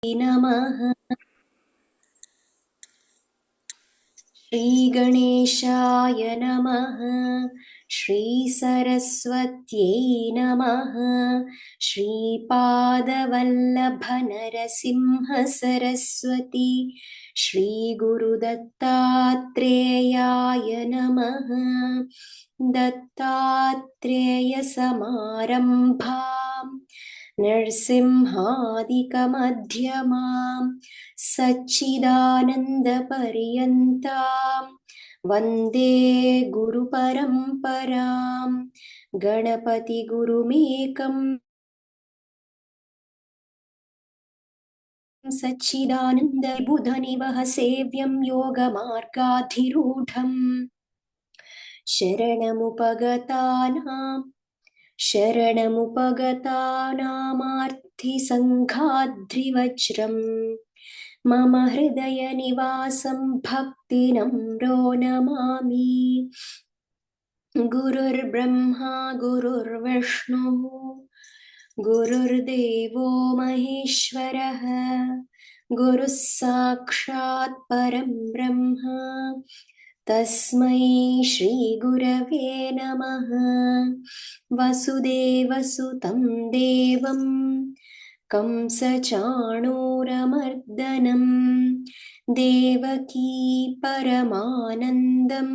नमः। श्रीगणेशाय नमः। श्रीसरस्वत्यै नमः। श्रीपादवल्लभनरसिंहसरस्वती श्रीगुरुदत्तात्रेयाय नमः। दत्तात्रेयसमारम्भाम् नरसिंहादिकमध्यमाम् सच्चिदानन्दपर्यन्तां वन्दे गुरुपरम्परां। गणपतिगुरुमेकं सच्चिदानन्दबुधनिवह सेव्यं योगमार्गाधिरूढम् शरणमुपगतानामार्थिसङ्घाद्रिवज्रम् मम हृदयनिवासं भक्तिनम्रो नमामि। गुरुर्ब्रह्मा गुरुर्विष्णुः गुरुर्देवो महेश्वरः गुरुः साक्षात् परं ब्रह्म तस्मै श्रीगुरवे नमः। वसुदेवसुतं देवं कंसचाणूरमर्दनं देवकी परमानन्दं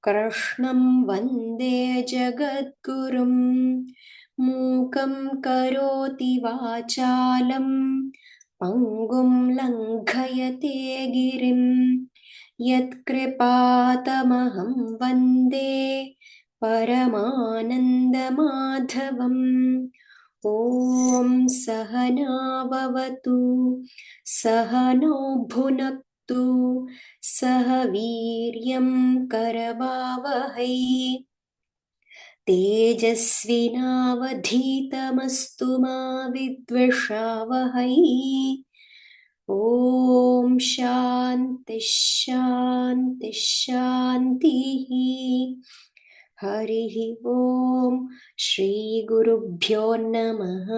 कृष्णं वन्दे जगद्गुरुं। मूकं करोति वाचालं पङ्गुं लङ्घयते गिरिं यत्कृपातमहं वन्दे परमानन्दमाधवम्। ॐ सहना भवतु सहनौ भुनक्तु सह वीर्यं करवावहै तेजस्विनावधीतमस्तु मा विद्विषावहै। ॐ शान्ति शान्ति शान्तिः। हरिः ॐ श्रीगुरुभ्यो नमः।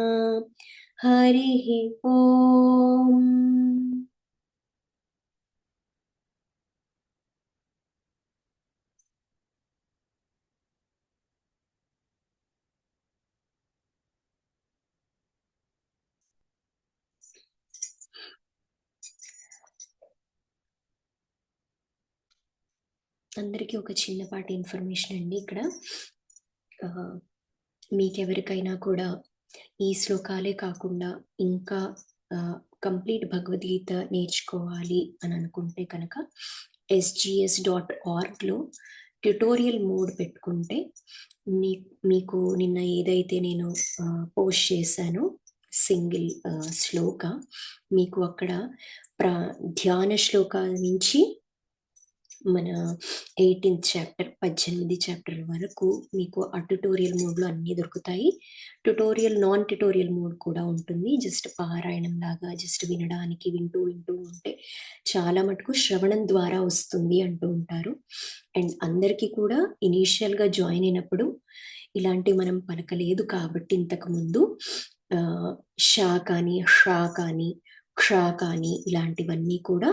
हरिः ॐ। అందరికీ ఒక చిన్నపాటి ఇన్ఫర్మేషన్ అండి. ఇక్కడ మీకెవరికైనా కూడా ఈ శ్లోకాలే కాకుండా ఇంకా కంప్లీట్ భగవద్గీత నేర్చుకోవాలి అని అనుకుంటే కనుక sgs.orgలో ట్యుటోరియల్ మోడ్ పెట్టుకుంటే మీకు నిన్న ఏదైతే నేను పోస్ట్ చేశానో సింగిల్ శ్లోక మీకు అక్కడ ధ్యాన శ్లోకాల నుంచి మన 18th చాప్టర్ 18 చాప్టర్ వరకు మీకు ఆ ట్యుటోరియల్ మోడ్లో అన్నీ దొరుకుతాయి. ట్యుటోరియల్ నాన్ ట్యుటోరియల్ మోడ్ కూడా ఉంటుంది. జస్ట్ పారాయణం లాగా జస్ట్ వినడానికి వింటూ ఉంటే చాలా మటుకు శ్రవణం ద్వారా వస్తుంది అంటూ ఉంటారు. అండ్ అందరికీ కూడా ఇనీషియల్గా జాయిన్ అయినప్పుడు ఇలాంటివి మనం పలకలేదు కాబట్టి ఇంతకు ముందు షా కానీ షా కానీ క్ష కానీ ఇలాంటివన్నీ కూడా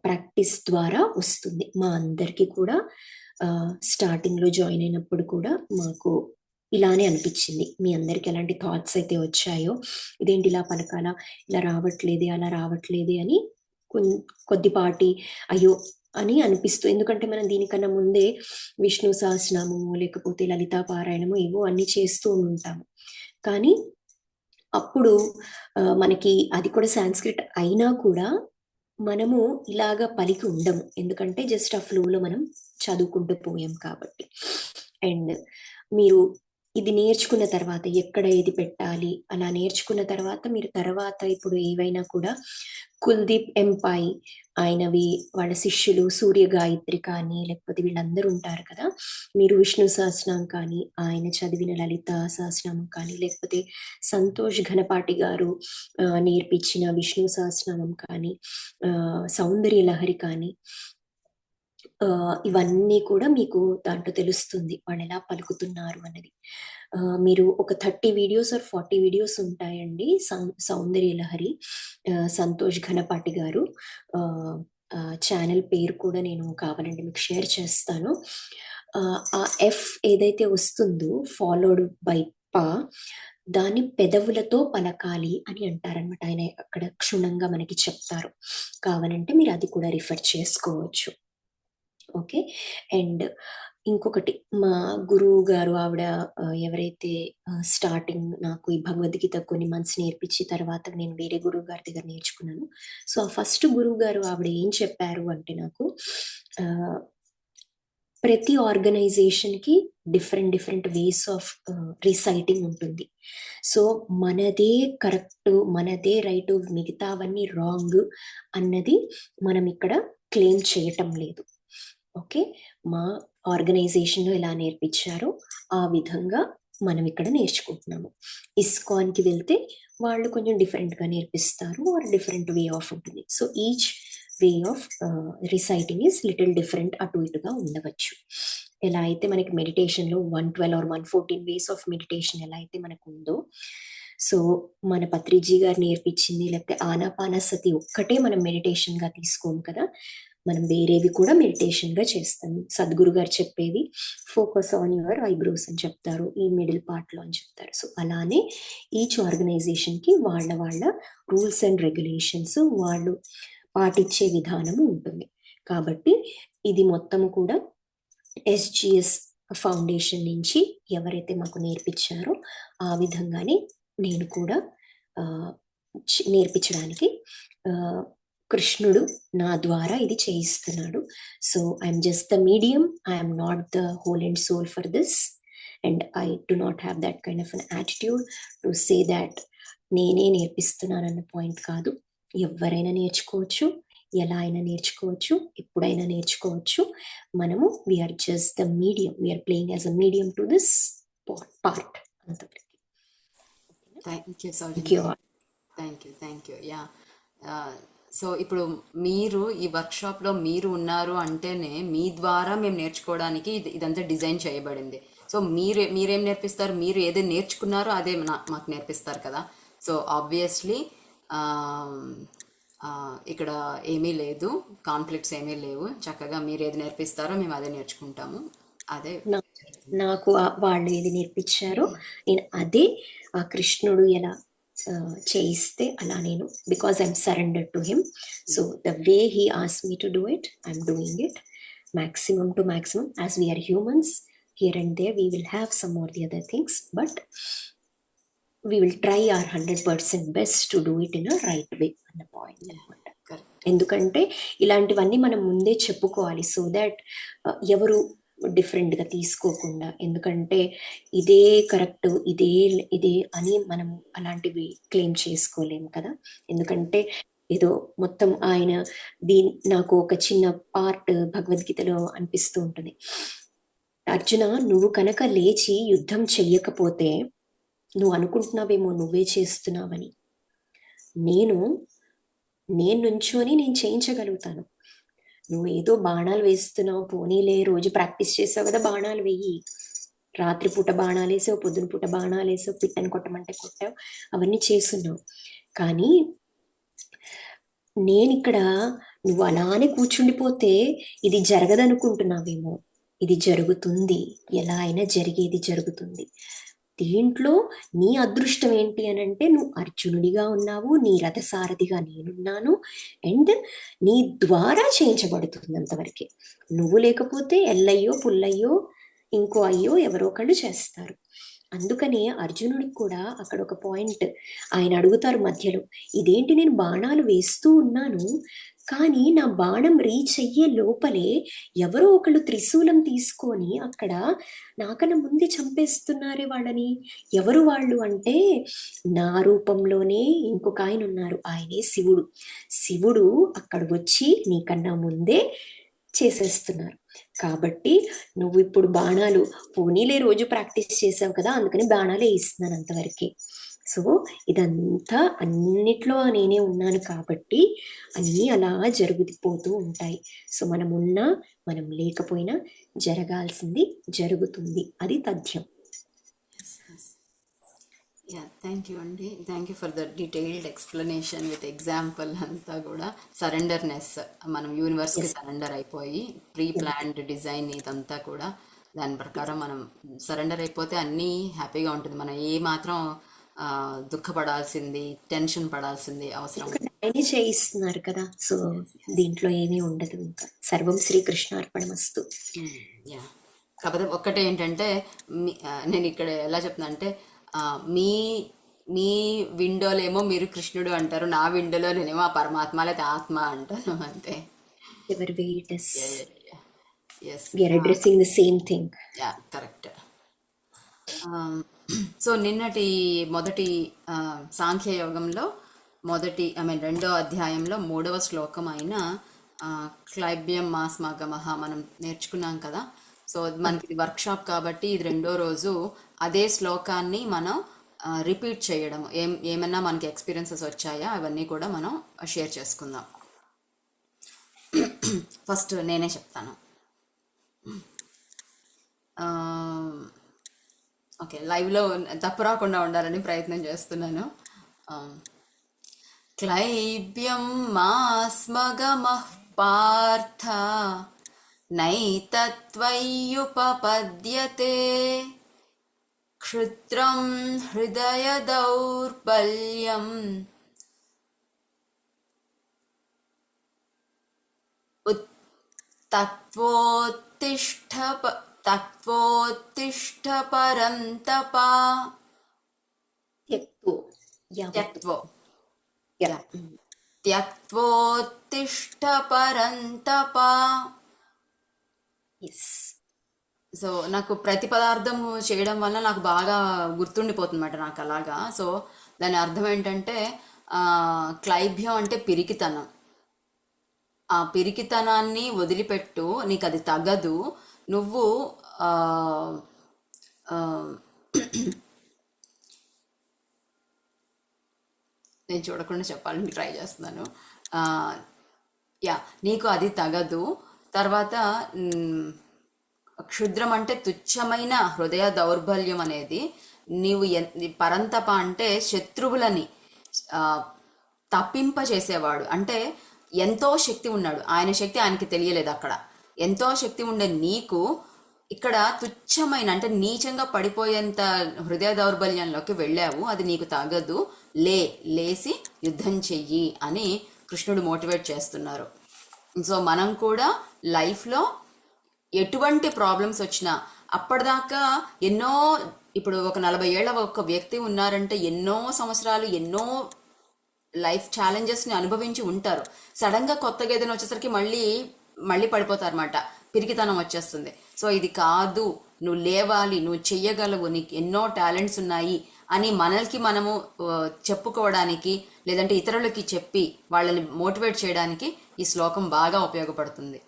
ప్రాక్టీస్ ద్వారా వస్తుంది. మా అందరికీ కూడా స్టార్టింగ్లో జాయిన్ అయినప్పుడు కూడా మాకు ఇలానే అనిపించింది. మీ అందరికి ఎలాంటి థాట్స్ అయితే వచ్చాయో, ఇదేంటి ఇలా పలకాలా, ఇలా రావట్లేదే, అలా రావట్లేదే అని కొద్దిపాటి అయ్యో అని అనిపిస్తుంది. ఎందుకంటే మనం దీనికన్నా ముందే విష్ణు సహస్రనామము లేకపోతే లలితా పారాయణము ఏవో అన్ని చేస్తూ ఉంటాము. కానీ అప్పుడు మనకి అది కూడా సాంస్క్రిట్ అయినా కూడా మనము ఇలాగా పలికి ఉండము. ఎందుకంటే జస్ట్ ఆ ఫ్లోలో మనం చదువుకుంటూ పోయాం కాబట్టి. అండ్ మీరు ఇది నేర్చుకున్న తర్వాత ఎక్కడ ఏది పెట్టాలి అలా నేర్చుకున్న తర్వాత మీరు తర్వాత ఇప్పుడు ఏవైనా కూడా కుల్దీప్ ఎంపై ఆయనవి వాళ్ళ శిష్యులు సూర్య గాయత్రి కానీ లేకపోతే వీళ్ళందరూ ఉంటారు కదా, మీరు విష్ణు సహస్రనామం కానీ ఆయన చదివిన లలిత సహస్రనామం కానీ లేకపోతే సంతోష్ ఘనపాటి గారు నేర్పించిన విష్ణు సహస్రనామం కానీ సౌందర్య లహరి కానీ ఇవన్నీ కూడా మీకు దాంట్లో తెలుస్తుంది. వాళ్ళెలా పలుకుతున్నారు అన్నది. మీరు ఒక 30 వీడియోస్ ఆర్ 40 వీడియోస్ ఉంటాయండి. సౌందర్య లహరి సంతోష్ ఘనపాటి గారు. ఛానెల్ పేరు కూడా నేను కావాలంటే మీకు షేర్ చేస్తాను. ఆ ఎఫ్ ఏదైతే వస్తుందో ఫాలోడ్ బై ప దాన్ని పెదవులతో పలకాలి అని అంటారనమాట. ఆయన అక్కడ క్షుణ్ణంగా మనకి చెప్తారు. కావాలంటే మీరు అది కూడా రిఫర్ చేసుకోవచ్చు. ఓకే. అండ్ ఇంకొకటి మా గురువు గారు ఆవిడ ఎవరైతే స్టార్టింగ్ నాకు ఈ భగవద్గీత కొన్ని మంత్స్ నేర్పించి తర్వాత నేను వేరే గురువు గారి దగ్గర నేర్చుకున్నాను. సో, ఆ ఫస్ట్ గురువు గారు ఆవిడ ఏం చెప్పారు అంటే నాకు ప్రతి ఆర్గనైజేషన్‌కి డిఫరెంట్ వేస్ ఆఫ్ రిసైటింగ్ ఉంటుంది. సో, మనదే కరెక్టు, మనదే రైటు, మిగతావన్నీ రాంగ్ అన్నది మనం ఇక్కడ క్లెయిమ్ చేయటం లేదు. ఓకే. మా ఆర్గనైజేషన్‌లో ఎలా నేర్పించారో ఆ విధంగా మనం ఇక్కడ నేర్చుకుంటున్నాము. ఇస్కాన్‌కి వెళ్తే వాళ్ళు కొంచెం డిఫరెంట్‌గా నేర్పిస్తారు. ఆర్ డిఫరెంట్ వే ఆఫ్ ఉంటుంది. So, each way of reciting is little different, అటు ఇటుగా ఉండవచ్చు. ఎలా అయితే మనకి మెడిటేషన్‌లో 112 ఆర్ 114 వేస్ ఆఫ్ మెడిటేషన్ ఎలా అయితే మనకుందో, సో, మన పత్రిజీ గారు నేర్పించింది లేకపోతే ఆనాపానసతి ఒక్కటే మనం మెడిటేషన్‌గా తీసుకోము కదా! మనం వేరేవి కూడా మెడిటేషన్‌గా చేస్తాం. సద్గురు గారు చెప్పేది ఫోకస్ ఆన్ యువర్ ఐబ్రోస్ అని చెప్తారు. ఈ మిడిల్ పార్ట్‌లో అని చెప్తారు. సో, అలానే ఈచ్ ఆర్గనైజేషన్‌కి వాళ్ళ రూల్స్ అండ్ రెగ్యులేషన్స్ వాళ్ళు పాటించే విధానము ఉంటుంది. కాబట్టి ఇది మొత్తము కూడా ఎస్‌జీఎస్ ఫౌండేషన్ నుంచి ఎవరైతే మాకు నేర్పించారో ఆ విధంగానే నేను కూడా నేర్పించడానికి కృష్ణుడు నా ద్వారా ఇది చేయిస్తున్నాడు. So, I'm just the medium. I'm not the whole and sole for this. And I do not have that kind of an attitude to say that నేనే నేర్పిస్తున్నానన్న పాయింట్ కాదు. ఎవ్వరైనా నేర్చుకోవచ్చు. ఎలా అయినా నేర్చుకోవచ్చు. ఎప్పుడైనా నేర్చుకోవచ్చు. మనము we're just the medium. We're playing as a medium to this part అంతవరకు. Thank you thank you. Thank you. Yeah. So ఇప్పుడు మీరు ఈ వర్క్షాప్లో మీరు ఉన్నారు అంటేనే మీ ద్వారా మేము నేర్చుకోవడానికి ఇదంతా డిజైన్ చేయబడింది. సో మీరేం నేర్పిస్తారు, మీరు ఏదో నేర్చుకున్నారో అదే మాకు నేర్పిస్తారు కదా. సో ఆబ్వియస్లీ ఇక్కడ ఏమీ లేదు, కాన్ఫ్లిక్ట్స్ ఏమీ లేవు. చక్కగా మీరు ఏది నేర్పిస్తారో మేము అదే నేర్చుకుంటాము. అదే నాకు వాళ్ళు ఏది నేర్పించారో నేను అదే ఆ కృష్ణుడు ఎలా చేయిస్తే అలా నేను, because I'm surrendered to him. So the way he ask me to do it, I'm doing it maximum to maximum. As we are humans, here and there we will have some or the other things, but we will try our 100% best to do it in a right way అన్న point అనమాట. ఎందుకంటే ఇలాంటివన్నీ మనం ముందే చెప్పుకోవాలి, so that ఎవరు డిఫరెంట్గా తీసుకోకుండా. ఎందుకంటే ఇదే కరెక్ట్, ఇదే అని మనం అలాంటివి క్లెయిమ్ చేసుకోలేము కదా. ఎందుకంటే ఏదో మొత్తం ఆయన నాకు ఒక చిన్న పార్ట్ భగవద్గీతలో అనిపిస్తూ ఉంటుంది. అర్జున, నువ్వు కనుక లేచి యుద్ధం చెయ్యకపోతే నువ్వు అనుకుంటున్నావేమో నువ్వే చేస్తున్నావని. నేను నుంచొని నేను చేయించగలుగుతాను. నువ్వు ఏదో బాణాలు వేస్తున్నావు, పోనీలే రోజు ప్రాక్టీస్ చేసావు కదా, బాణాలు వెయ్యి. రాత్రిపూట బాణాలు వేసావు, పొద్దున పూట బాణాలు వేసావు, పిట్టని కొట్టమంటే కొట్టావు, అవన్నీ చేస్తున్నావు. కానీ నేనిక్కడ నువ్వు అలానే కూర్చుండిపోతే ఇది జరగదనుకుంటున్నావేమో. ఇది జరుగుతుంది, ఎలా అయినా జరిగేది జరుగుతుంది. దీంట్లో నీ అదృష్టం ఏంటి అని అంటే, నువ్వు అర్జునుడిగా ఉన్నావు, నీ రథసారథిగా నేనున్నాను, అండ్ నీ ద్వారా చేయించబడుతుంది అంతవరకే. నువ్వు లేకపోతే ఎల్లయ్యో పుల్లయ్యో ఇంకో అయ్యో ఎవరో ఒకళ్ళు చేస్తారు. అందుకనే అర్జునుడికి కూడా అక్కడ ఒక పాయింట్ ఆయన అడుగుతారు మధ్యలో, ఇదేంటి నేను బాణాలు వేస్తూ ఉన్నాను కానీ నా బాణం రీచ్ అయ్యే లోపలే ఎవరో ఒకళ్ళు త్రిశూలం తీసుకొని అక్కడ నాకన్నా ముందే చంపేస్తున్నారే వాళ్ళని. ఎవరు వాళ్ళు అంటే, నా రూపంలోనే ఇంకొక ఆయన ఉన్నారు, ఆయనే శివుడు. శివుడు అక్కడ వచ్చి నీకన్నా ముందే చేసేస్తున్నారు. కాబట్టి నువ్వు ఇప్పుడు బాణాలు పోనీలే రోజు ప్రాక్టీస్ చేసావు కదా, అందుకని బాణాలు వేయిస్తున్నాను అంతవరకే. సో ఇదంతా అన్నిట్లో నేనే ఉన్నాను కాబట్టి అన్నీ అలా జరిగిపోతూ ఉంటాయి. సో మనం ఉన్నా మనం లేకపోయినా జరగాల్సింది జరుగుతుంది. అది తథ్యం. యా థ్యాంక్ యూ అండి. Thank you for the detailed explanation with example అంతా కూడా. సరెండర్నెస్, మనం యూనివర్స్కి ఎస్. సరెండర్ అయిపోయి ప్రీ ప్లాన్డ్ డిజైన్ ఇదంతా కూడా దాని ప్రకారం మనం సరెండర్ అయిపోతే అన్నీ హ్యాపీగా ఉంటుంది. మనం ఏ మాత్రం దుఃఖపడాల్సింది, టెన్షన్ పడాల్సింది అవసరం ఉండదు. ఆయనే చేయిస్తున్నారు కదా, సో దీంట్లో ఏమీ ఉండదు. ఇంకా సర్వం శ్రీకృష్ణార్పణమస్తు. యా కాకపోతే ఒక్కటే ఏంటంటే నేను ఇక్కడ ఎలా చెప్తున్నా అంటే మీ మీ విండోలేమో మీరు కృష్ణుడు అంటారు, నా విండోలో నేనేమో ఆ పరమాత్మ లేదా ఆత్మ అంటాను అంతే. ఎవరి way it is, yes we are addressing the same thing. Yeah correct. So నిన్నటి మొదటి సాంఖ్యయోగంలో రెండో అధ్యాయంలో 3వ శ్లోకం అయిన క్లైబ్యం మాస్మగమః మనం నేర్చుకున్నాం కదా. సో మనకి వర్క్షాప్ కాబట్టి ఇది రెండో రోజు అదే శ్లోకాన్ని మనం రిపీట్ చేయడం, ఏమన్నా మనకి ఎక్స్పీరియన్సెస్ వచ్చాయా అవన్నీ కూడా మనం షేర్ చేసుకుందాం. ఫస్ట్ నేనే చెప్తాను. ఓకే, లైవ్లో తప్పు రాకుండా ఉండాలని ప్రయత్నం చేస్తున్నాను. క్లైబ్యం మాస్మగమః పార్థ నైతత్వయ్యుపపద్యతే క్షుద్రం హృదయ దౌర్బల్యం తత్వోత్తిష్ఠ పరంతప. త్యక్త్వోత్తిష్ఠ పరంతప. సో నాకు ప్రతి పదార్థము చేయడం వల్ల నాకు బాగా గుర్తుండిపోతుంది అన్నమాట నాకు అలాగా. సో దాని అర్థం ఏంటంటే క్లైబ్యం అంటే పిరికితనం. ఆ పిరికితనాన్ని వదిలిపెట్టు, నీకు అది తగదు. నువ్వు నేను చూడకుండా చెప్పాలని ట్రై చేస్తున్నాను. యా, నీకు అది తగదు. తర్వాత క్షుద్రం అంటే తుచ్చమైన హృదయ దౌర్బల్యం అనేది నీవు పరంతప అంటే శత్రువులని తప్పింపచేసేవాడు. అంటే ఎంతో శక్తి ఉన్నాడు, ఆయన శక్తి ఆయనకి తెలియలేదు. అక్కడ ఎంతో శక్తి ఉండే నీకు ఇక్కడ తుచ్చమైన అంటే నీచంగా పడిపోయేంత హృదయ దౌర్బల్యంలోకి వెళ్ళావు. అది నీకు తగదు, లేసి యుద్ధం చెయ్యి అని కృష్ణుడు మోటివేట్ చేస్తున్నారు. సో మనం కూడా లైఫ్లో ఎటువంటి ప్రాబ్లమ్స్ వచ్చినా అప్పటిదాకా ఎన్నో, ఇప్పుడు ఒక 40 ఏళ్ల ఒక వ్యక్తి ఉన్నారంటే ఎన్నో సంవత్సరాలు ఎన్నో లైఫ్ ఛాలెంజెస్ని అనుభవించి ఉంటారు. సడన్గా కొత్తగా ఏదైనా వచ్చేసరికి మళ్ళీ పడిపోతారు అన్నమాట, పిరికితనం వచ్చేస్తుంది. సో ఇది కాదు, నువ్వు లేవాలి, నువ్వు చెయ్యగలవు, నీకు ఎన్నో టాలెంట్స్ ఉన్నాయి అని మనల్కి మనము చెప్పుకోవడానికి, లేదంటే ఇతరులకి చెప్పి వాళ్ళని మోటివేట్ చేయడానికి ఈ శ్లోకం బాగా ఉపయోగపడుతుంది.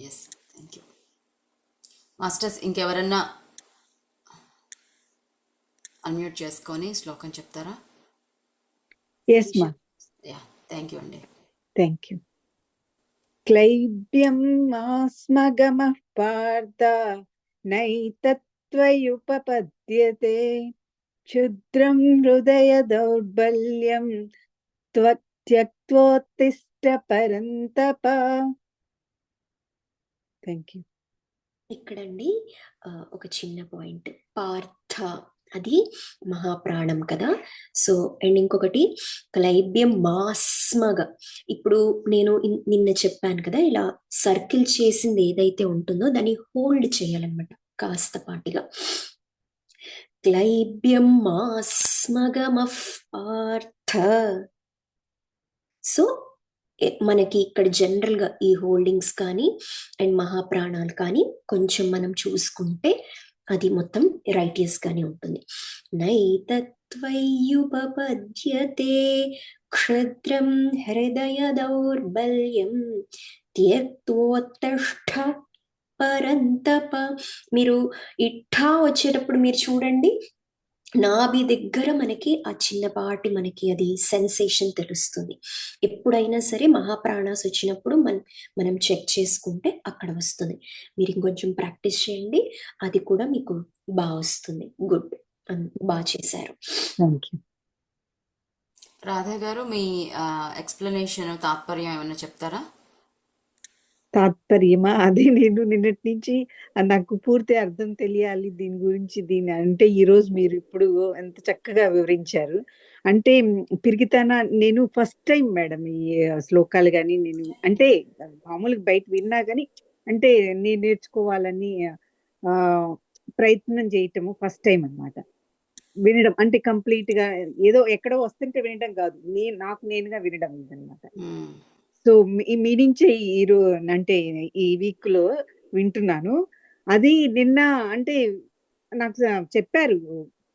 Yes, thank you masters. ఇంకెవరన్నా అన్మ్యూట్ చేసుకొని శ్లోకం చెప్తారా? Yes ma'am. Yeah, thank you అండి. Thank you. క్లైబ్యం మాస్మగమః పార్థ నైతత్వయుపపద్యతే క్షుద్రం హృదయ దౌర్బల్యం త్యక్త్వోత్తిష్ఠ పరంతప. Thank you. ఇక్కడండి ఒక చిన్న పాయింట్, పార్థ అది మహాప్రాణం కదా. సో అండ్ ఇంకొకటి క్లైబ్యం మాస్మగ. ఇప్పుడు నేను నిన్న చెప్పాను కదా, ఇలా సర్కిల్ చేసింది ఏదైతే ఉంటుందో దాన్ని హోల్డ్ చేయాలన్నమాట కాస్త పాటిగా. క్లైబ్యం మాస్మగమః పార్థ. సో మనకి ఇక్కడ జనరల్గా ఈ హోల్డింగ్స్ కానీ అండ్ మహాప్రాణాలు కానీ కొంచెం మనం చూసుకుంటే అది మొత్తం రైటియస్ గానే ఉంటుంది. నైతత్వయ్యుపపద్యతే క్షుద్రం హృదయ దౌర్బల్యం త్యక్త్వోత్తిష్ఠ పరంతప. మీరు ఇఠా వచ్చేటప్పుడు మీరు చూడండి, నాభి దగ్గర మనకి ఆ చిన్నపాటి మనకి అది సెన్సేషన్ తెలుస్తుంది. ఎప్పుడైనా సరే మహాప్రాణాస్ వచ్చినప్పుడు మనం చెక్ చేసుకుంటే అక్కడ వస్తుంది. మీరు ఇంకొంచెం ప్రాక్టీస్ చేయండి, అది కూడా మీకు బాగా వస్తుంది. గుడ్, బాగా చేశారు. Thank you. రాధా గారు మీ ఎక్స్ప్లెనేషన్ తాత్పర్యం ఏమైనా చెప్తారా? తాత్పర్యమా? అదే నేను నిన్నటి నుంచి నాకు పూర్తి అర్థం తెలియాలి దీని గురించి. దీని అంటే ఈరోజు మీరు ఇప్పుడు ఎంత చక్కగా వివరించారు. అంటే పిరికితన నేను ఫస్ట్ టైం మేడం ఈ శ్లోకాలు గాని నేను అంటే మామూలుగా బయట విన్నా గాని అంటే నేను నేర్చుకోవాలని ఆ ప్రయత్నం చేయటము ఫస్ట్ టైం అన్నమాట. వినడం అంటే కంప్లీట్ గా ఏదో ఎక్కడో వస్తుంటే వినడం కాదు, నాకు నేనుగా వినడం ఇదన్నమాట. మ్మ్. సో మీ నుంచే అంటే ఈ వీక్ లో వింటున్నాను. అది నిన్న అంటే నాకు చెప్పారు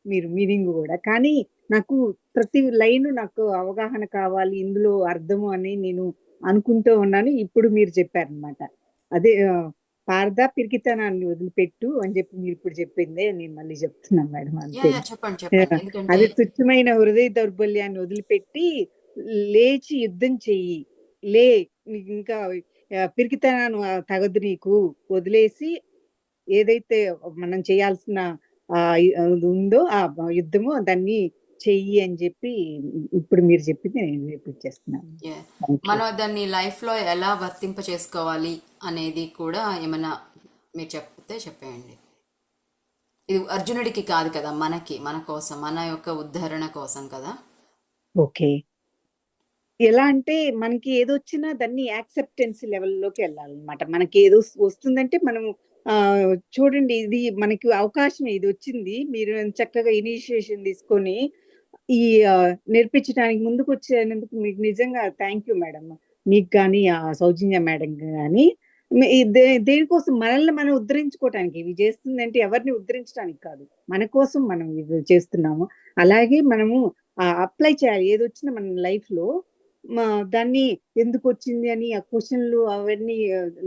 మీరు మీనింగ్ కూడా, కానీ నాకు ప్రతి లైన్ నాకు అవగాహన కావాలి ఇందులో అర్థము అని నేను అనుకుంటూ ఉన్నాను. ఇప్పుడు మీరు చెప్పారనమాట. అదే పారదా పిరికితనాన్ని వదిలిపెట్టు అని చెప్పి మీరు ఇప్పుడు చెప్పిందే నేను మళ్ళీ చెప్తున్నాను మేడం, యా అంతే. యా చెప్పండి చెప్పండి. ఎందుకంటే అది తుచ్చమైన హృదయ దౌర్బల్యాన్ని వదిలిపెట్టి లేచి యుద్ధం చెయ్యి. లే, నీకు ఇంకా పిరికితనాన్ని తగదు నీకు, వదిలేసి ఏదైతే మనం చేయాల్సిన అది ఉందో ఆ యుద్ధము దాన్ని చెయ్యి అని చెప్పి ఇప్పుడు మీరు చెప్పింది నేను రిపీట్ చేస్తున్నాను. yeah, thank you. మనం దాన్ని లైఫ్లో ఎలా వర్తింప చేసుకోవాలి అనేది కూడా ఏమైనా మీరు చెప్తే చెప్పేయండి. ఇది అర్జునుడికి కాదు కదా, మనకి, మన కోసం, మన యొక్క ఉద్ధరణ కోసం కదా. ఓకే. ఎలా అంటే మనకి ఏదొచ్చినా దాన్ని యాక్సెప్టెన్స్ లెవెల్లోకి వెళ్ళాలన్నమాట. మనకి ఏదో వస్తుందంటే మనం చూడండి ఇది మనకి అవకాశం ఇది వచ్చింది. మీరు చక్కగా ఇనిషియేషన్ తీసుకొని ఈ నేర్పించడానికి ముందుకు వచ్చినందుకు మీకు నిజంగా థ్యాంక్ యూ మేడం. మీకు కానీ ఆ సౌజన్య మేడం కానీ దేనికోసం మనల్ని మనం ఉద్ధరించుకోవటానికి ఇవి చేస్తుందంటే ఎవరిని ఉద్ధరించడానికి కాదు, మన కోసం మనం ఇవి చేస్తున్నాము. అలాగే మనము అప్లై చేయాలి ఏది వచ్చినా మన లైఫ్ లో. దాన్ని ఎందుకు వచ్చింది అని ఆ క్వశ్చన్లు అవన్నీ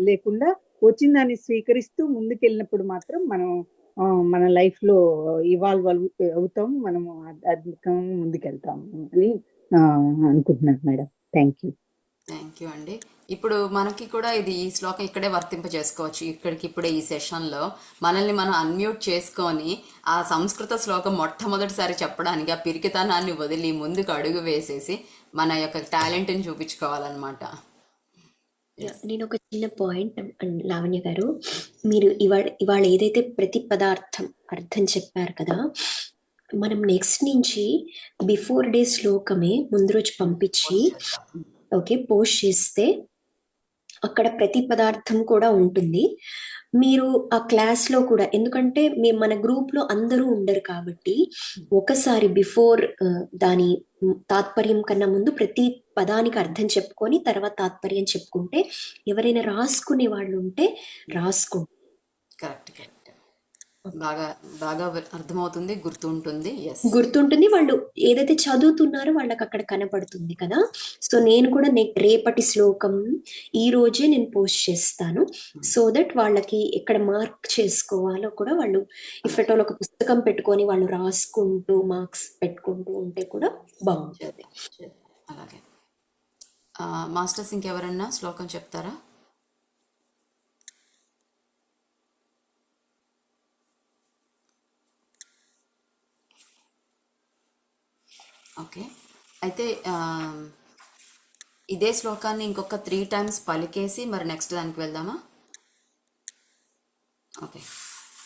లేకుండా వచ్చిన దాన్ని స్వీకరిస్తూ ముందుకెళ్ళినప్పుడు మాత్రం మనం మన లైఫ్ లో ఇవాల్వ్ అవుతాం, మనము ఆధ్యాత్మికంగా ముందుకెళ్తాము అని అనుకుంటున్నాను madam. Thank you. Thank you అండి. ఇప్పుడు మనకి కూడా ఇది ఈ శ్లోకం ఇక్కడే వర్తింప చేసుకోవచ్చు. ఇక్కడికి ఇప్పుడే ఈ సెషన్లో మనల్ని మనం అన్మ్యూట్ చేసుకొని ఆ సంస్కృత శ్లోకం మొట్టమొదటిసారి చెప్పడానికి ఆ పిరికితనాన్ని వదిలి ముందుకు అడుగు వేసేసి మన యొక్క టాలెంట్ని చూపించుకోవాలన్నమాట. నేను ఒక చిన్న పాయింట్ లావణ్య గారు, మీరు ఇవాళ ఏదైతే ప్రతి పదార్థం అర్థం చెప్పారు కదా, మనం నెక్స్ట్ నుంచి బిఫోర్ డే శ్లోకమే ముందు రోజు పంపించి ఓకే పోస్ట్ చేస్తే అక్కడ ప్రతి పదార్థం కూడా ఉంటుంది. మీరు ఆ క్లాస్ లో కూడా, ఎందుకంటే మన గ్రూప్ లో అందరూ ఉండరు కాబట్టి ఒకసారి బిఫోర్ దాని తాత్పర్యం కన్నా ముందు ప్రతి పదానికి అర్థం చెప్పుకొని తర్వాత తాత్పర్యం చెప్పుకుంటే ఎవరైనా రాసుకునే వాళ్ళు ఉంటే రాసుకుంటారు. కరెక్ట్ కరెక్ట్, బాగా బాగా అర్థమవుతుంది, గుర్తుంటుంది. ఎస్, గుర్తుంటుంది, వాళ్ళు ఏదైతే చదువుతున్నారో వాళ్ళకి అక్కడ కనపడుతుంది కదా. సో నేను కూడా రేపటి శ్లోకం ఈ రోజే నేను పోస్ట్ చేస్తాను, సో దట్ వాళ్ళకి ఎక్కడ మార్క్ చేసుకోవాలో కూడా వాళ్ళు ఇఫ్ ఎట్ ఆల్ ఒక పుస్తకం పెట్టుకొని వాళ్ళు రాసుకుంటూ మార్క్స్ పెట్టుకుంటూ ఉంటే కూడా బాగుంటుంది. అలాగే. మాస్టర్స్ ఇంకెవరన్నా శ్లోకం చెప్తారా? ఓకే, అయితే ఇదే శ్లోకాన్ని ఇంకొక 3 times పలికేసి మరి నెక్స్ట్ దానికి వెళ్దామా? ఓకే.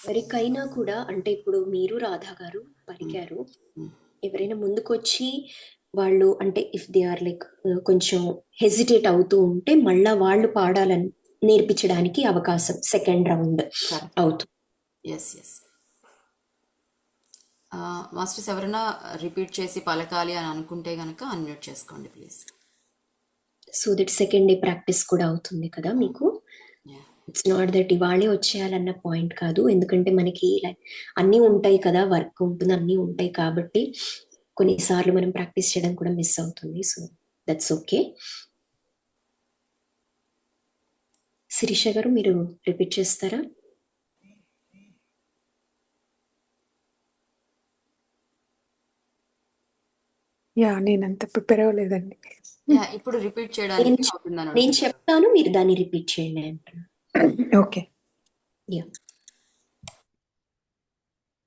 ఎవరికైనా కూడా అంటే ఇప్పుడు మీరు రాధా గారు పలికారు, ఎవరైనా ముందుకొచ్చి వాళ్ళు అంటే ఇఫ్ దే ఆర్ లైక్ కొంచెం హెజిటేట్ అవుతూ ఉంటే మళ్ళా వాళ్ళు పాడాలని నేర్పించడానికి అవకాశం సెకండ్ రౌండ్ అవుతుంది. Yes yes. మాస్టర్స్ ఎవరైనా రిపీట్ చేసి పలకాలి అని అనుకుంటే కనుక అన్మ్యూట్ చేసుకోండి please. So that second day practice కూడా అవుతుంది కదా మీకు. ఇట్స్ నాట్ దట్ ఇవాళే వచ్చేయాలన్న పాయింట్ కాదు, ఎందుకంటే మనకి లైక్ అన్నీ ఉంటాయి కదా, వర్క్ ఉంటుంది, అన్నీ ఉంటాయి కాబట్టి కొన్నిసార్లు మనం ప్రాక్టీస్ చేయడం కూడా మిస్ అవుతుంది. So that's okay. శిరీష గారు మీరు రిపీట్ చేస్తారా? యా నేనంత ప్రిపేర్ అవ్వలేదండి. యా ఇప్పుడు రిపీట్ చేయడానికి నేను అవుతుందని నేను అడుగుతున్నారు. చెప్తాను, మీరు దాన్ని రిపీట్ చేయండి అంటున్నా. ఓకే. యా.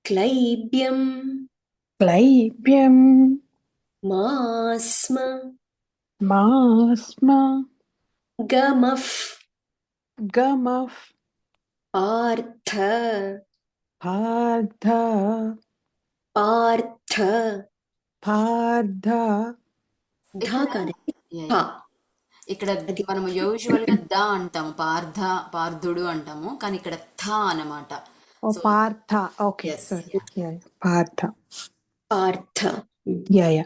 క్లైబ్యం క్లైబ్యం మాస్మ మాస్మ గమఫ్ గమఫ్ పార్థ పార్థ పార్థ పార్థ ధ ఇక్కడ కాదండి, యా, థ. యా. ఇక్కడ అది మనం యూజువల్ గా ద అంటాము, పార్థుడు అంటాము, కానీ ఇక్కడ థ అన్నమాట. Oh so Partha. Okay yes, sorry. Yeah Partha. Partha. Yeah yeah.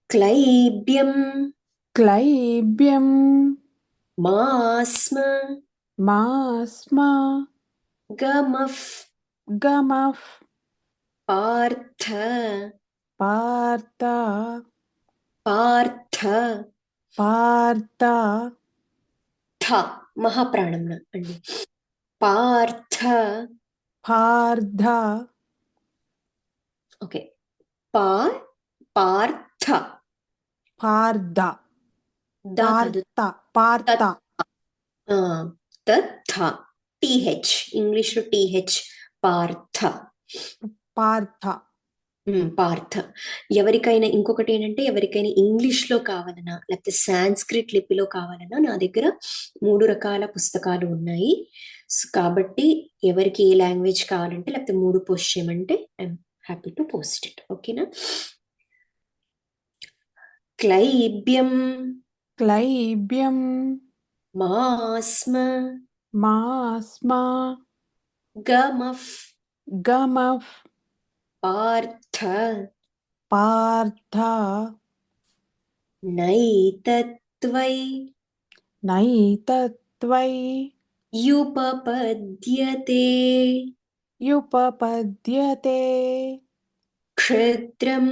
క్లైబ్యం క్లైబ్యం మాస్మ మాస్మ గమఫ్ గమఫ్ పార్థ పార్థ పార్థ పార్థ థ మహాప్రాణం అండి. పార్థ. పార్థ ఓకే. పార్థ. పార్థ ద కాదు, పార్థ తథ. టీహెచ్, ఇంగ్లీష్లో టీహెచ్. పార్థ. పార్థ. పార్థ. ఎవరికైనా ఇంకొకటి ఏంటంటే, ఎవరికైనా ఇంగ్లీష్లో కావాలన్నా లేకపోతే సాంస్క్రిట్ లిపిలో కావాలన్నా నా దగ్గర 3 రకాల పుస్తకాలు ఉన్నాయి. కాబట్టి ఎవరికి ఏ లాంగ్వేజ్ కావాలంటే లేకపోతే 3 పోస్ట్ చేయమంటే I'm happy to post it. ఓకేనా. క్లైబ్యం క్లైబ్యం మాస్మ మాస్మ గమఫ్ గమఫ్ పార్థ పార్థ నైతత్వై నైతత్వై యుపపద్యతే యుపపద్యతే క్షుద్రం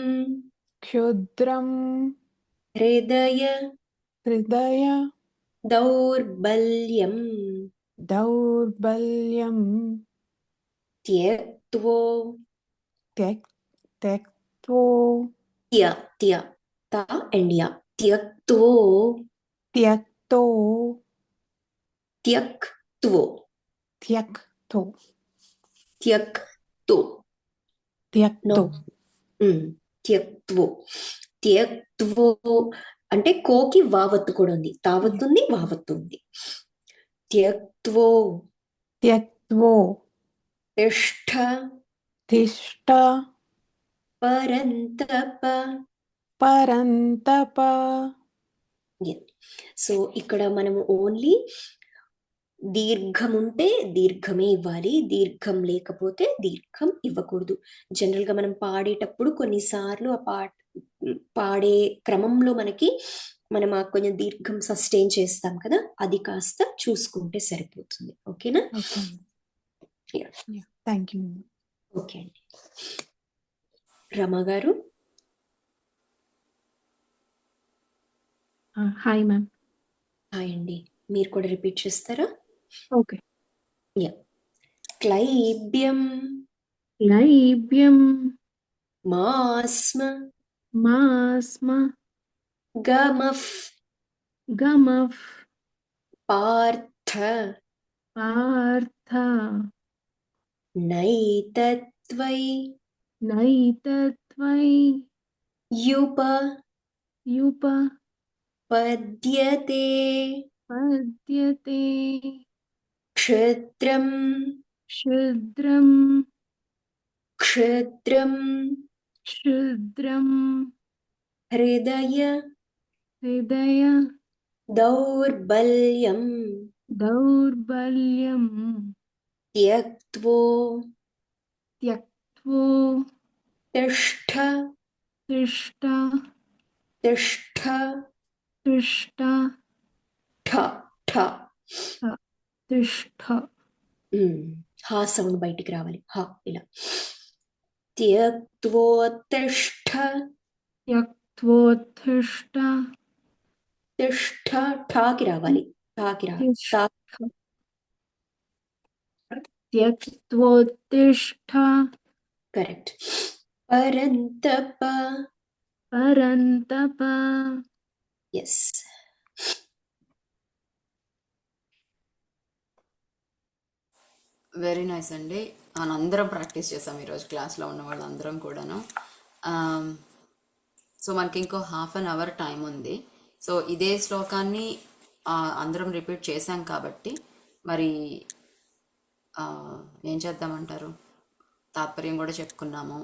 క్షుద్రం హృదయ హృదయ దౌర్బల్యం దౌర్బల్యం త్యక్త్వో త్యక్త్వో త్య త్య త అండ్ య త్యక్త్వో త్యక్తో త్యక్త్వో త్యక్తో త్యక్తో నో త్యక్తో త్యక్త్వో. త్యక్త్వో అంటే కోకి వావత్తు కూడా ఉంది, తావత్తు ఉంది, వావత్తు ఉంది. త్యక్త్వో త్యక్త్వో తిష్ఠ తిష్ట పరంతప. పరంతప. సో ఇక్కడ మనము ఓన్లీ దీర్ఘం ఉంటే దీర్ఘమే ఇవ్వాలి, దీర్ఘం లేకపోతే దీర్ఘం ఇవ్వకూడదు. జనరల్ గా మనం పాడేటప్పుడు కొన్నిసార్లు ఆ పాడే క్రమంలో మనం ఆ కొంచెం దీర్ఘం సస్టైన్ చేస్తాం కదా, అది కాస్త చూసుకుంటే సరిపోతుంది. ఓకేనా. Thank you. ఓకే అండి. రమ గారు. Hi ma'am. హాయ్ అండి. మీరు కూడా రిపీట్ చేస్తారా. ఓకే. క్లైబ్యం క్లైబ్యం మాస్మ మాస్మ గమఫ్ గమఫ్ పార్థ పార్థ నైతత్వై నైతత్వై యుపపద్యతే పద్యతే క్షుద్రం క్షుద్రం క్షుద్రం క్షుద్రం హృదయ హృదయ దౌర్బల్యం దౌర్బల్యం త్యక్త్వో త్యక్త్వో తిష్ఠ తిష్ట తిష్ఠ తిష్ట ఠ ఠ. తిష్ట. హా సౌండ్ బయటికి రావాలి. హా ఇలా. త్యక్త్వోత్తిష్ఠ త్యక్త్వోత్తిష్ట తిష్ఠ. ఠాకి రావాలి, ఠాకి రావాలి. త్యక్త్వోత్తిష్ట కరెక్ట్. పరంతప పరంతప. ఎస్. వెరీ నైస్ అండి. మనందరం ప్రాక్టీస్ చేసాం ఈరోజు క్లాస్లో ఉన్న వాళ్ళందరం కూడాను. సో మనకి ఇంకో హాఫ్ అన్ అవర్ టైం ఉంది. సో ఇదే శ్లోకాన్ని అందరం రిపీట్ చేశాం కాబట్టి మరి ఏం చేద్దామంటారు, తాత్పర్యం కూడా చెప్పుకున్నాము.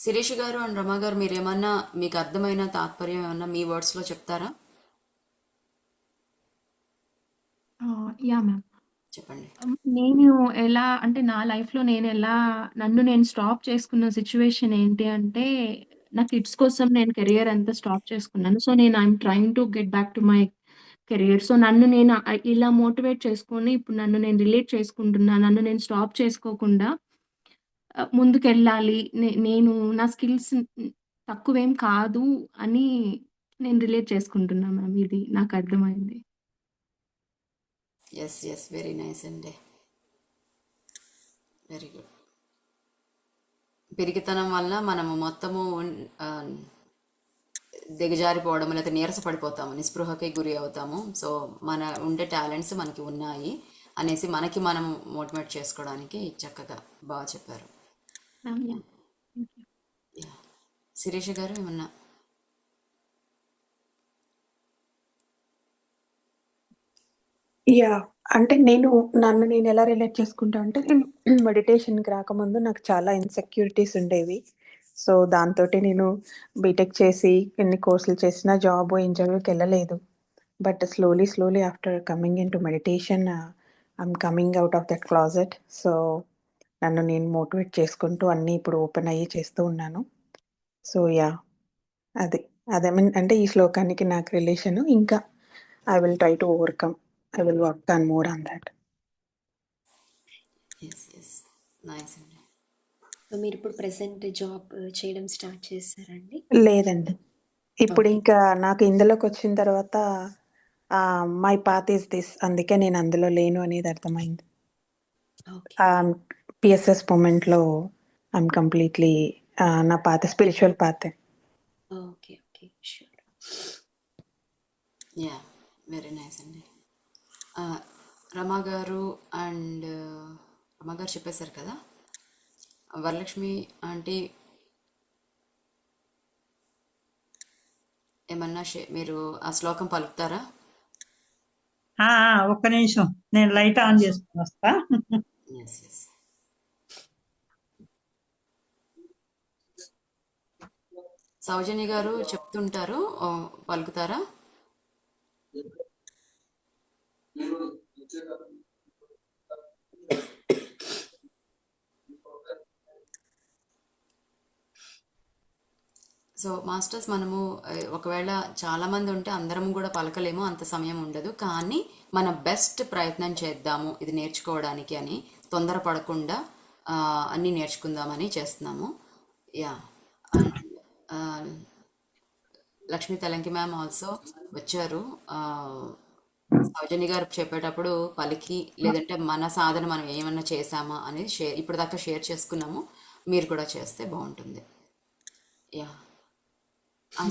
శిరీష్ గారు అండ్ రమా గారు, మీరేమన్నా మీకు అర్థమైన తాత్పర్యం ఏమన్నా మీ వర్డ్స్లో చెప్తారా? Yeah ma'am. చెప్పండి. నేను ఎలా అంటే నా లైఫ్లో నేను ఎలా నన్ను నేను స్టాప్ చేసుకున్న సిచ్యువేషన్ ఏంటి అంటే, నా కిడ్స్ కోసం నేను కెరియర్ అంతా స్టాప్ చేసుకున్నాను. సో నేను I'm trying to get back to my career. So నన్ను నేను ఇలా మోటివేట్ చేసుకొని ఇప్పుడు నన్ను నేను రిలేట్ చేసుకుంటున్నా. నన్ను నేను స్టాప్ చేసుకోకుండా ముందుకెళ్ళాలి. నేను నా స్కిల్స్ తక్కువేం కాదు అని నేను రిలేట్ చేసుకుంటున్నా మ్యామ్. ఇది నాకు అర్థమైంది. ఎస్, వెరీ నైస్ అండి. Very good. పిరికితనం వల్ల మనము మొత్తము దిగజారిపోవడం లేకపోతే నీరసపడిపోతాము, నిస్పృహకి గురి అవుతాము. సో మన ఉండే టాలెంట్స్ మనకి ఉన్నాయి అనేసి మనకి మనం మోటివేట్ చేసుకోవడానికి చక్కగా బాగా చెప్పారు. Ma'am yeah. యా. శిరీష గారు ఏమన్నా? యా అంటే నన్ను నేను ఎలా రిలేట్ చేసుకుంటా అంటే, నేను మెడిటేషన్కి రాకముందు నాకు చాలా ఇన్సెక్యూరిటీస్ ఉండేవి. సో దాంతో నేను బీటెక్ చేసి ఎన్ని కోర్సులు చేసినా జాబ్ ఇంటర్వ్యూకి వెళ్ళలేదు. But slowly after coming in to meditation I'm coming out of that closet. So నన్ను నేను మోటివేట్ చేసుకుంటూ అన్నీ ఇప్పుడు ఓపెన్ అయ్యి చేస్తూ ఉన్నాను. సో యా అదే అదే మీన్ అంటే ఈ శ్లోకానికి నాకు రిలేషను. ఇంకా I will try to overcome. I will work on more on that. Yes, nice అండి. మీరు ఇప్పుడు ప్రెసెంట్ జాబ్ చేయడం స్టార్ట్ చేశారండి? లేదండి. ఇప్పుడు ఓకే. ఇంకా నాకు ఇందులోకి వచ్చిన తర్వాత మై పాత్ ఈస్ దిస్. అందుకే నేను అందులో లేను అనేది అర్థమైంది. ఓకే. పిఎస్ఎస్ మూమెంట్లో ఐఎమ్ కంప్లీట్లీ నా పాత స్పిరిచువల్ పాతే. Okay. Sure. Yeah, very nice అండి. రమా గారు అండ్ రమా గారు చెప్పేశారు కదా. వరలక్ష్మి ఆంటీ ఏమన్నా మీరు ఆ శ్లోకం పలుకుతారా? ఒక్క నిమిషం, నేను లైట్ ఆన్ చేసుకుని వస్తా. ఎస్. సౌజన్య గారు చెప్తుంటారు, పలుకుతారా? సో మాస్టర్స్, మనము ఒకవేళ చాలామంది ఉంటే అందరం కూడా పలకలేము, అంత సమయం ఉండదు. కానీ మన బెస్ట్ ప్రయత్నం చేద్దాము ఇది నేర్చుకోవడానికి అని, తొందరపడకుండా అన్నీ నేర్చుకుందామని చేస్తున్నాము. Yeah. And Lakshmi Telanki ma'am also వచ్చారు. సౌజన్య గారు చెప్పేటప్పుడు పలికి, లేదంటే మన సాధన మనం ఏమన్నా చేసామా అనేది ఇప్పుడు దాకా షేర్ చేసుకున్నాము. మీరు కూడా చేస్తే బాగుంటుంది. యా.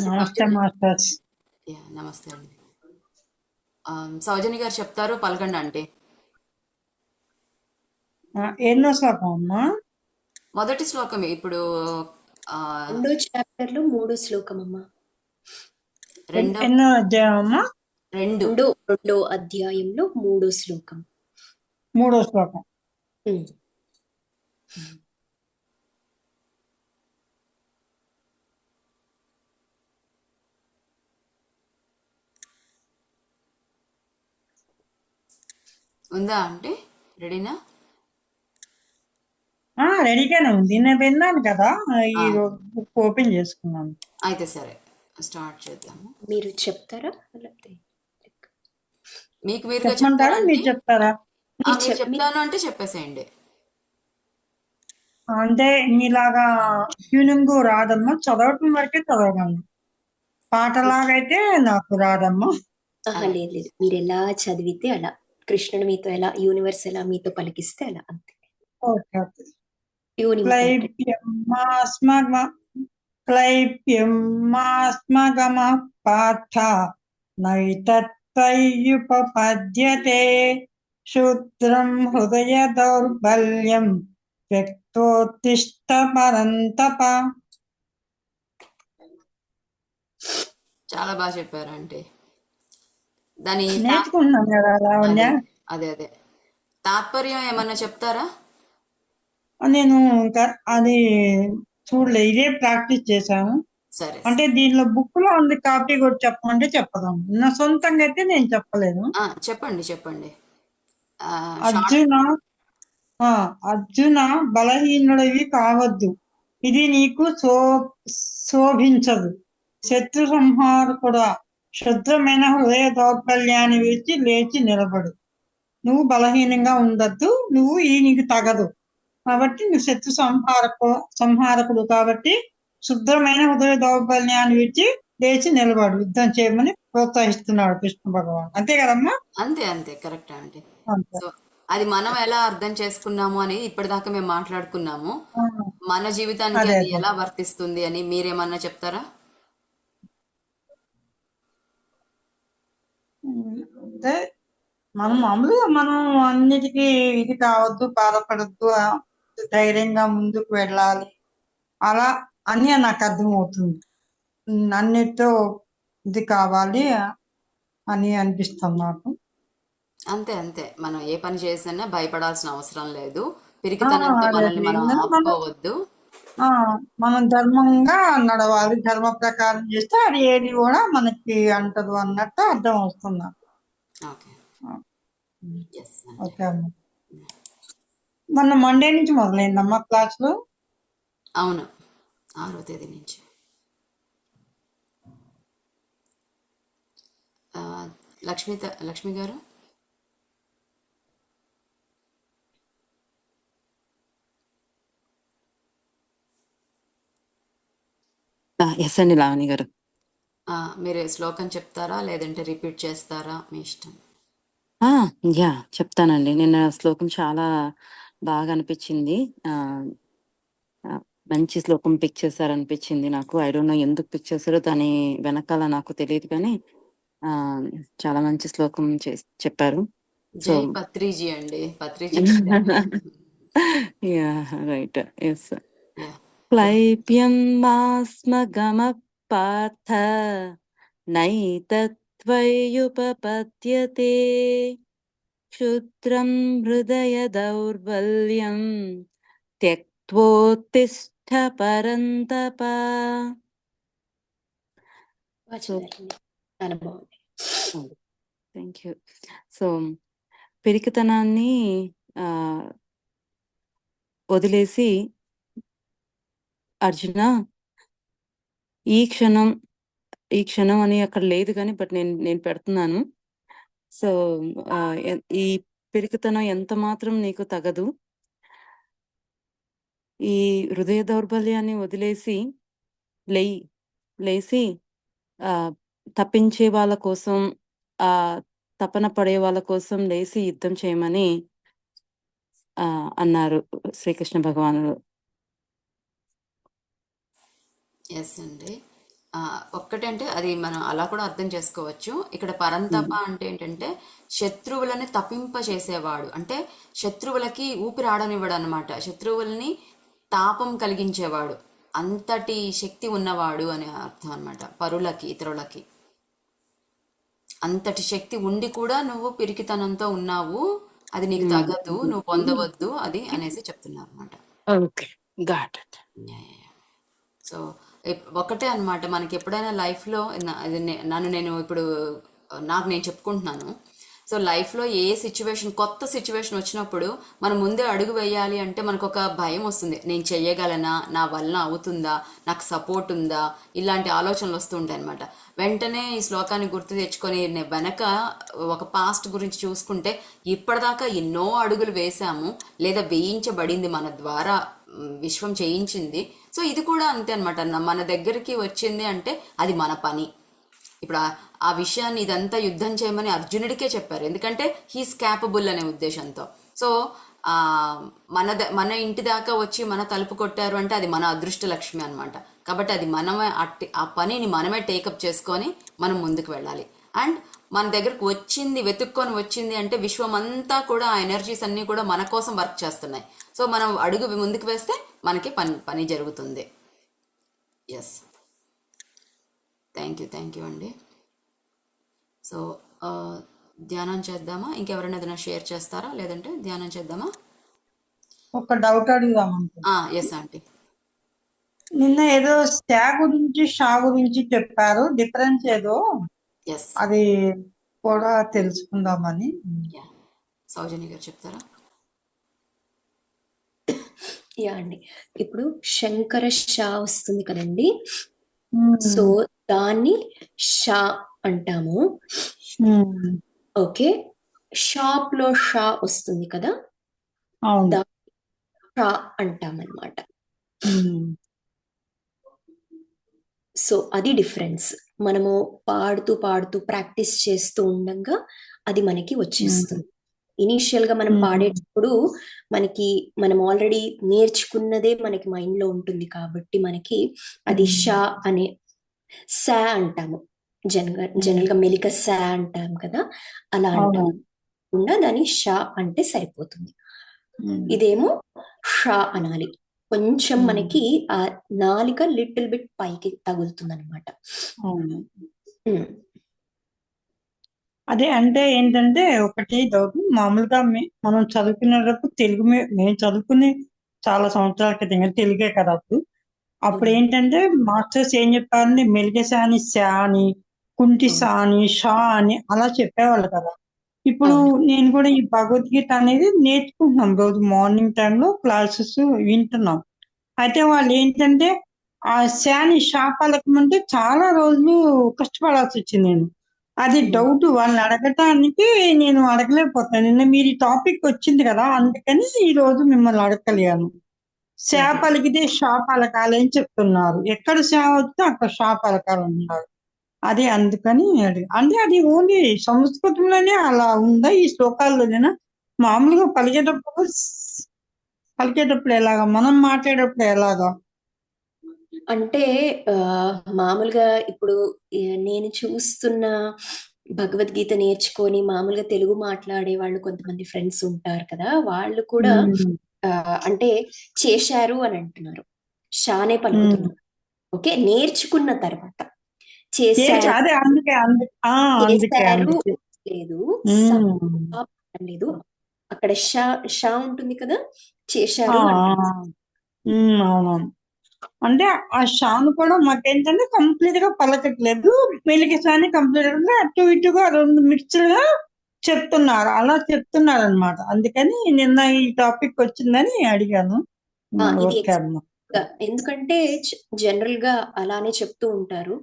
నమస్తే మాస్టర్స్. యా, నమస్తే అండి. సౌజన్య గారు చెప్తారు, పలకండి అంటే. ఎన్నో శ్లోకం అమ్మా? మొదటి శ్లోకం. ఇప్పుడు రెండో చాప్టర్లో 3వ శ్లోకం అమ్మా. ఎన్నో అధ్యాయం అమ్మా? రెండో అధ్యాయంలో 3వ శ్లోకం. 3వ శ్లోకం. ఉందా అంటే? రెడీనా? రెడీగానే ఉంది. నేను విన్నాను కదా, ఈ బుక్ ఓపెన్ చేసుకున్నాను. అయితే సరే, స్టార్ట్ చేద్దాము. మీరు చెప్తారా? మీకు మీరుగా చెప్పమంటారా, చెప్తారా? మీరు చెప్తారా? మీరు చెప్తాను అంటే చెప్పేసేయండి. అంటే మీలాగా ట్యూనింగ్ రాదమ్మా, చదవటం వరకే చదవగలను. పాటలాగైతే నాకు రాదమ్మా. లేదు, మీరు ఎలా చదివితే అలా, కృష్ణుడు మీతో ఎలా, యూనివర్స్ ఎలా మీతో పలికిస్తే అలా, అంతే. ఓకే. ట్యూనింగ్. క్లైప్యం మాస్మగమః పార్థ నైతత్త్వయ్యుపపద్యతే శూద్రం హృదయ దౌర్బల్యం వ్యక్తోత్తిష్ట పరంతప. చాలా బాగా చెప్పారు అంటే దాని నేర్చుకుంటున్నాను కదా లావణ్య. అదే తాత్పర్యం ఏమన్నా చెప్తారా? నేను ఇంకా అది చూడలే, ఇదే ప్రాక్టీస్ చేశాను. సరే అంటే దీనిలో బుక్ లో ఉంది, కాపీ కూడా చెప్పమంటే చెప్పదాం. నా సొంతంగా అయితే నేను చెప్పలేదు. చెప్పండి. అర్జున అర్జున బలహీనుడివి కావద్దు, ఇది నీకు శోభించదు. శత్రు సంహారకుడా, శుద్ధమైన హృదయ దౌర్బల్యాన్ని విడిచి లేచి నిలబడు. నువ్వు బలహీనంగా ఉండద్దు, నీకు తగదు కాబట్టి నువ్వు శత్రు సంహారకుడు కాబట్టి శుద్ధమైన హృదయ దౌర్బల్యాన్ని విడిచి లేచి నిలబడు, యుద్ధం చేయమని ప్రోత్సహిస్తున్నాడు కృష్ణ భగవాన్. అంతే కదమ్మా? అంతే కరెక్ట్ అండి. సో అది మనం ఎలా అర్థం చేసుకున్నాము అని ఇప్పటిదాకా మేము మాట్లాడుకున్నాము. మన జీవితానికి అది ఎలా వర్తిస్తుంది అని మీరేమన్నా చెప్తారా? అంటే మామూలుగా మనం అన్నిటికీ ఇది కావద్దు, బాధపడద్దు, ధైర్యంగా ముందుకు వెళ్ళాలి, అలా అని నాకు అర్థమవుతుంది. అన్నిటితో ఇది కావాలి అని అనిపిస్తుంది నాకు. అంతే మనం ఏ పని చేసినా భయపడాల్సిన అవసరం లేదు. పిరికితనంతో మనల్ని మనం ఆపుకోవద్దు. మనం ధర్మంగా నడవాలి, ధర్మ ప్రకారం చేస్తే అది ఏది కూడా మనకి అంటదు అన్నట్టు అర్థం వస్తుంది. ఓకే అమ్మా. మొన్న మండే నుంచి మొదలైందమ్మా క్లాసులు? అవును, 6వ తేదీ నుంచి. లక్ష్మి గారు, ఎస్ అండి లావణి గారు. మీరు శ్లోకం చెప్తారా లేదంటే రిపీట్ చేస్తారా? మీ ఇష్టం. చెప్తానండి. నిన్న శ్లోకం చాలా బాగా అనిపించింది. మంచి శ్లోకం పిక్ చేశారనిపించింది నాకు. ఐ డోంట్ నో ఎందుకు పిక్ చేశారో, దాని వెనకాల నాకు తెలియదు, కానీ చాలా మంచి శ్లోకం చెప్పారు. జై పత్రిజీ అండి, పత్రిజీ. Right, yes. క్లైప్యం మాస్మగమః పార్థ నైతత్త్వయ్యుపపద్యతే క్షుద్రం హృదయ దౌర్బల్యం త్యక్త్వోత్తిష్ఠ పరంతప. Thank you. సో పిరికితనాన్ని వదిలేసి అర్జున, ఈ క్షణం అని అక్కడ లేదు కానీ బట్ నేను పెడుతున్నాను. సో ఈ పిరికితనం ఎంత మాత్రం నీకు తగదు. ఈ హృదయ దౌర్బల్యాన్ని వదిలేసి లేచి తప్పించే వాళ్ళ కోసం, తపన పడే వాళ్ళ కోసం లేచి యుద్ధం చేయమని అన్నారు శ్రీకృష్ణ భగవానుడు. ఎస్ అండి. ఒక్కటంటే అది మనం అలా కూడా అర్థం చేసుకోవచ్చు. ఇక్కడ పరంతప అంటే ఏంటంటే శత్రువులని తప్పింప చేసేవాడు, అంటే శత్రువులకి ఊపిరాడనివ్వడు అనమాట. శత్రువుల్ని తాపం కలిగించేవాడు, అంతటి శక్తి ఉన్నవాడు అనే అర్థం అనమాట. పరులకి, ఇతరులకి అంతటి శక్తి ఉండి కూడా నువ్వు పిరికితనంతో ఉన్నావు, అది నీకు తగదు, నువ్వు పొందవద్దు అది అనేసి చెప్తున్నారు అనమాట. సో ఒకటే అనమాట, మనకి ఎప్పుడైనా లైఫ్లో నేను ఇప్పుడు నాకు నేను చెప్పుకుంటున్నాను. సో లైఫ్లో ఏ సిచ్యువేషన్, కొత్త సిచ్యువేషన్ వచ్చినప్పుడు మనం ముందే అడుగు వేయాలి అంటే మనకు ఒక భయం వస్తుంది. నేను చెయ్యగలనా, నా వల్ల అవుతుందా, నాకు సపోర్ట్ ఉందా, ఇలాంటి ఆలోచనలు వస్తూ ఉంటాయి అనమాట. వెంటనే ఈ శ్లోకాన్ని గుర్తు తెచ్చుకొని వెనక ఒక పాస్ట్ గురించి చూసుకుంటే ఇప్పటిదాకా ఎన్నో అడుగులు వేసాము, లేదా వేయించబడింది మన ద్వారా, విశ్వం చేయించింది. సో ఇది కూడా అంతే అనమాట. మన దగ్గరికి వచ్చింది అంటే అది మన పని. ఇప్పుడు ఆ విషయాన్ని ఇదంతా యుద్ధం చేయమని అర్జునుడికే చెప్పారు, ఎందుకంటే హీస్ క్యాపబుల్ అనే ఉద్దేశంతో. సో ఆ మన ఇంటి దాకా వచ్చి మన తలుపు కొట్టారు అంటే అది మన అదృష్ట లక్ష్మి అనమాట. కాబట్టి అది మనమే ఆ పనిని మనమే టేకప్ చేసుకొని మనం ముందుకు వెళ్ళాలి. అండ్ మన దగ్గరకు వచ్చింది, వెతుక్కొని వచ్చింది అంటే విశ్వం అంతా కూడా ఆ ఎనర్జీస్ అన్నీ కూడా మన కోసం వర్క్ చేస్తున్నాయి. సో మనం అడుగు ముందుకు వేస్తే మనకి పని జరుగుతుంది. ఎస్, థ్యాంక్ యూ అండి. సో ధ్యానం చేద్దామా? ఇంకెవరైనా ఏదైనా షేర్ చేస్తారా? లేదంటే ధ్యానం చేద్దామా? ఒక డౌట్ అడుగుదాం అనుకుంటున్నా. Yes aunty. నిన్న ఏదో స్టా గురించి షా గురించి చెప్పారు, డిఫరెన్స్ ఏదో ఎస్, అది కూడా తెలుసుకుందామని. సౌజన్య గారు చెప్తారా? యా అండి, ఇప్పుడు శంకర షా వస్తుంది కదండి, సో దాన్ని షా అంటాము. ఓకే, షాప్ లో షా వస్తుంది కదా, అవును. దాన్ని షా అంటామన్నమాట. సో అది డిఫరెన్స్. మనము పాడుతూ పాడుతూ ప్రాక్టీస్ చేస్తూ ఉండగా అది మనకి వచ్చేస్తుంది. ఇనీషియల్ గా మనం పాడేటప్పుడు మనం ఆల్రెడీ నేర్చుకున్నదే మనకి మైండ్ లో ఉంటుంది కాబట్టి మనకి అది షా అనే సా అంటాము. జనరల్ గా మెలిక సా అంటాం కదా, అలా అంటాము. దాని షా అంటే సరిపోతుంది. ఇదేమో షా అనాలి. కొంచెం మనకి ఆ నాలిక లిటిల్ బిట్ పైకి తగులుతుంది అనమాట. అదే అంటే ఏంటంటే ఒకటి డౌట్, మామూలుగా మనం చదువుకునేటప్పుడు తెలుగు మేము చదువుకుని చాలా సంవత్సరాల క్రితం తెలుగే కదా అప్పుడు ఏంటంటే మాస్టర్స్ ఏం చెప్పారని మెలిగసా అని శా అని కుంటిసా అని షా అని అలా చెప్పేవాళ్ళు కదా. ఇప్పుడు నేను కూడా ఈ భగవద్గీత అనేది నేర్చుకుంటున్నాం, రోజు మార్నింగ్ టైంలో క్లాసెస్ వింటున్నాం. అయితే వాళ్ళు ఏంటంటే ఆ శాని షా పలకమంటే చాలా రోజులు కష్టపడాల్సి వచ్చింది. నేను అది డౌట్ వాళ్ళని అడగటానికి నేను అడగలేకపోతాను. నిన్న మీరు ఈ టాపిక్ వచ్చింది కదా, అందుకని ఈ రోజు మిమ్మల్ని అడగలిగాను. శా పలికితే షా పలకాలి అని చెప్తున్నారు. ఎక్కడ శా వస్తే అక్కడ షా పలకాలి అన్నారు. అదే అందుకని అంటే అది ఓన్లీ సంస్కృతంలోనే అలా ఉందా, ఈ శ్లోకాల్లోనేనా? మామూలుగా పలికేటప్పుడు ఎలాగా, మనం మాట్లాడేటప్పుడు ఎలాగా? అంటే మామూలుగా ఇప్పుడు నేను చూస్తున్న భగవద్గీత నేర్చుకొని మామూలుగా తెలుగు మాట్లాడే వాళ్ళు కొంతమంది ఫ్రెండ్స్ ఉంటారు కదా, వాళ్ళు కూడా అంటే చేశారు అని అంటున్నారు, షానే పలుకుతున్నారు. ఓకే, నేర్చుకున్న తర్వాత చేశారు అదే అందుకే చేశారు లేదు, లేదు, అక్కడ షా షా ఉంటుంది కదా, చేశారు అవునవును. అంటే ఆ షాను కూడా మాకేంటంటే కంప్లీట్ గా పలకట్లేదు, మెలికసాని కంప్లీట్ గా అటు ఇటుగా రెండు మిక్స్డ్గా చెప్తున్నారు, అలా చెప్తున్నారు అనమాట. అందుకని నిన్న ఈ టాపిక్ వచ్చిందని అడిగాను. ఇది ఓకే అమ్మా. ఎందుకంటే జనరల్ గా అలానే చెప్తూ ఉంటారు.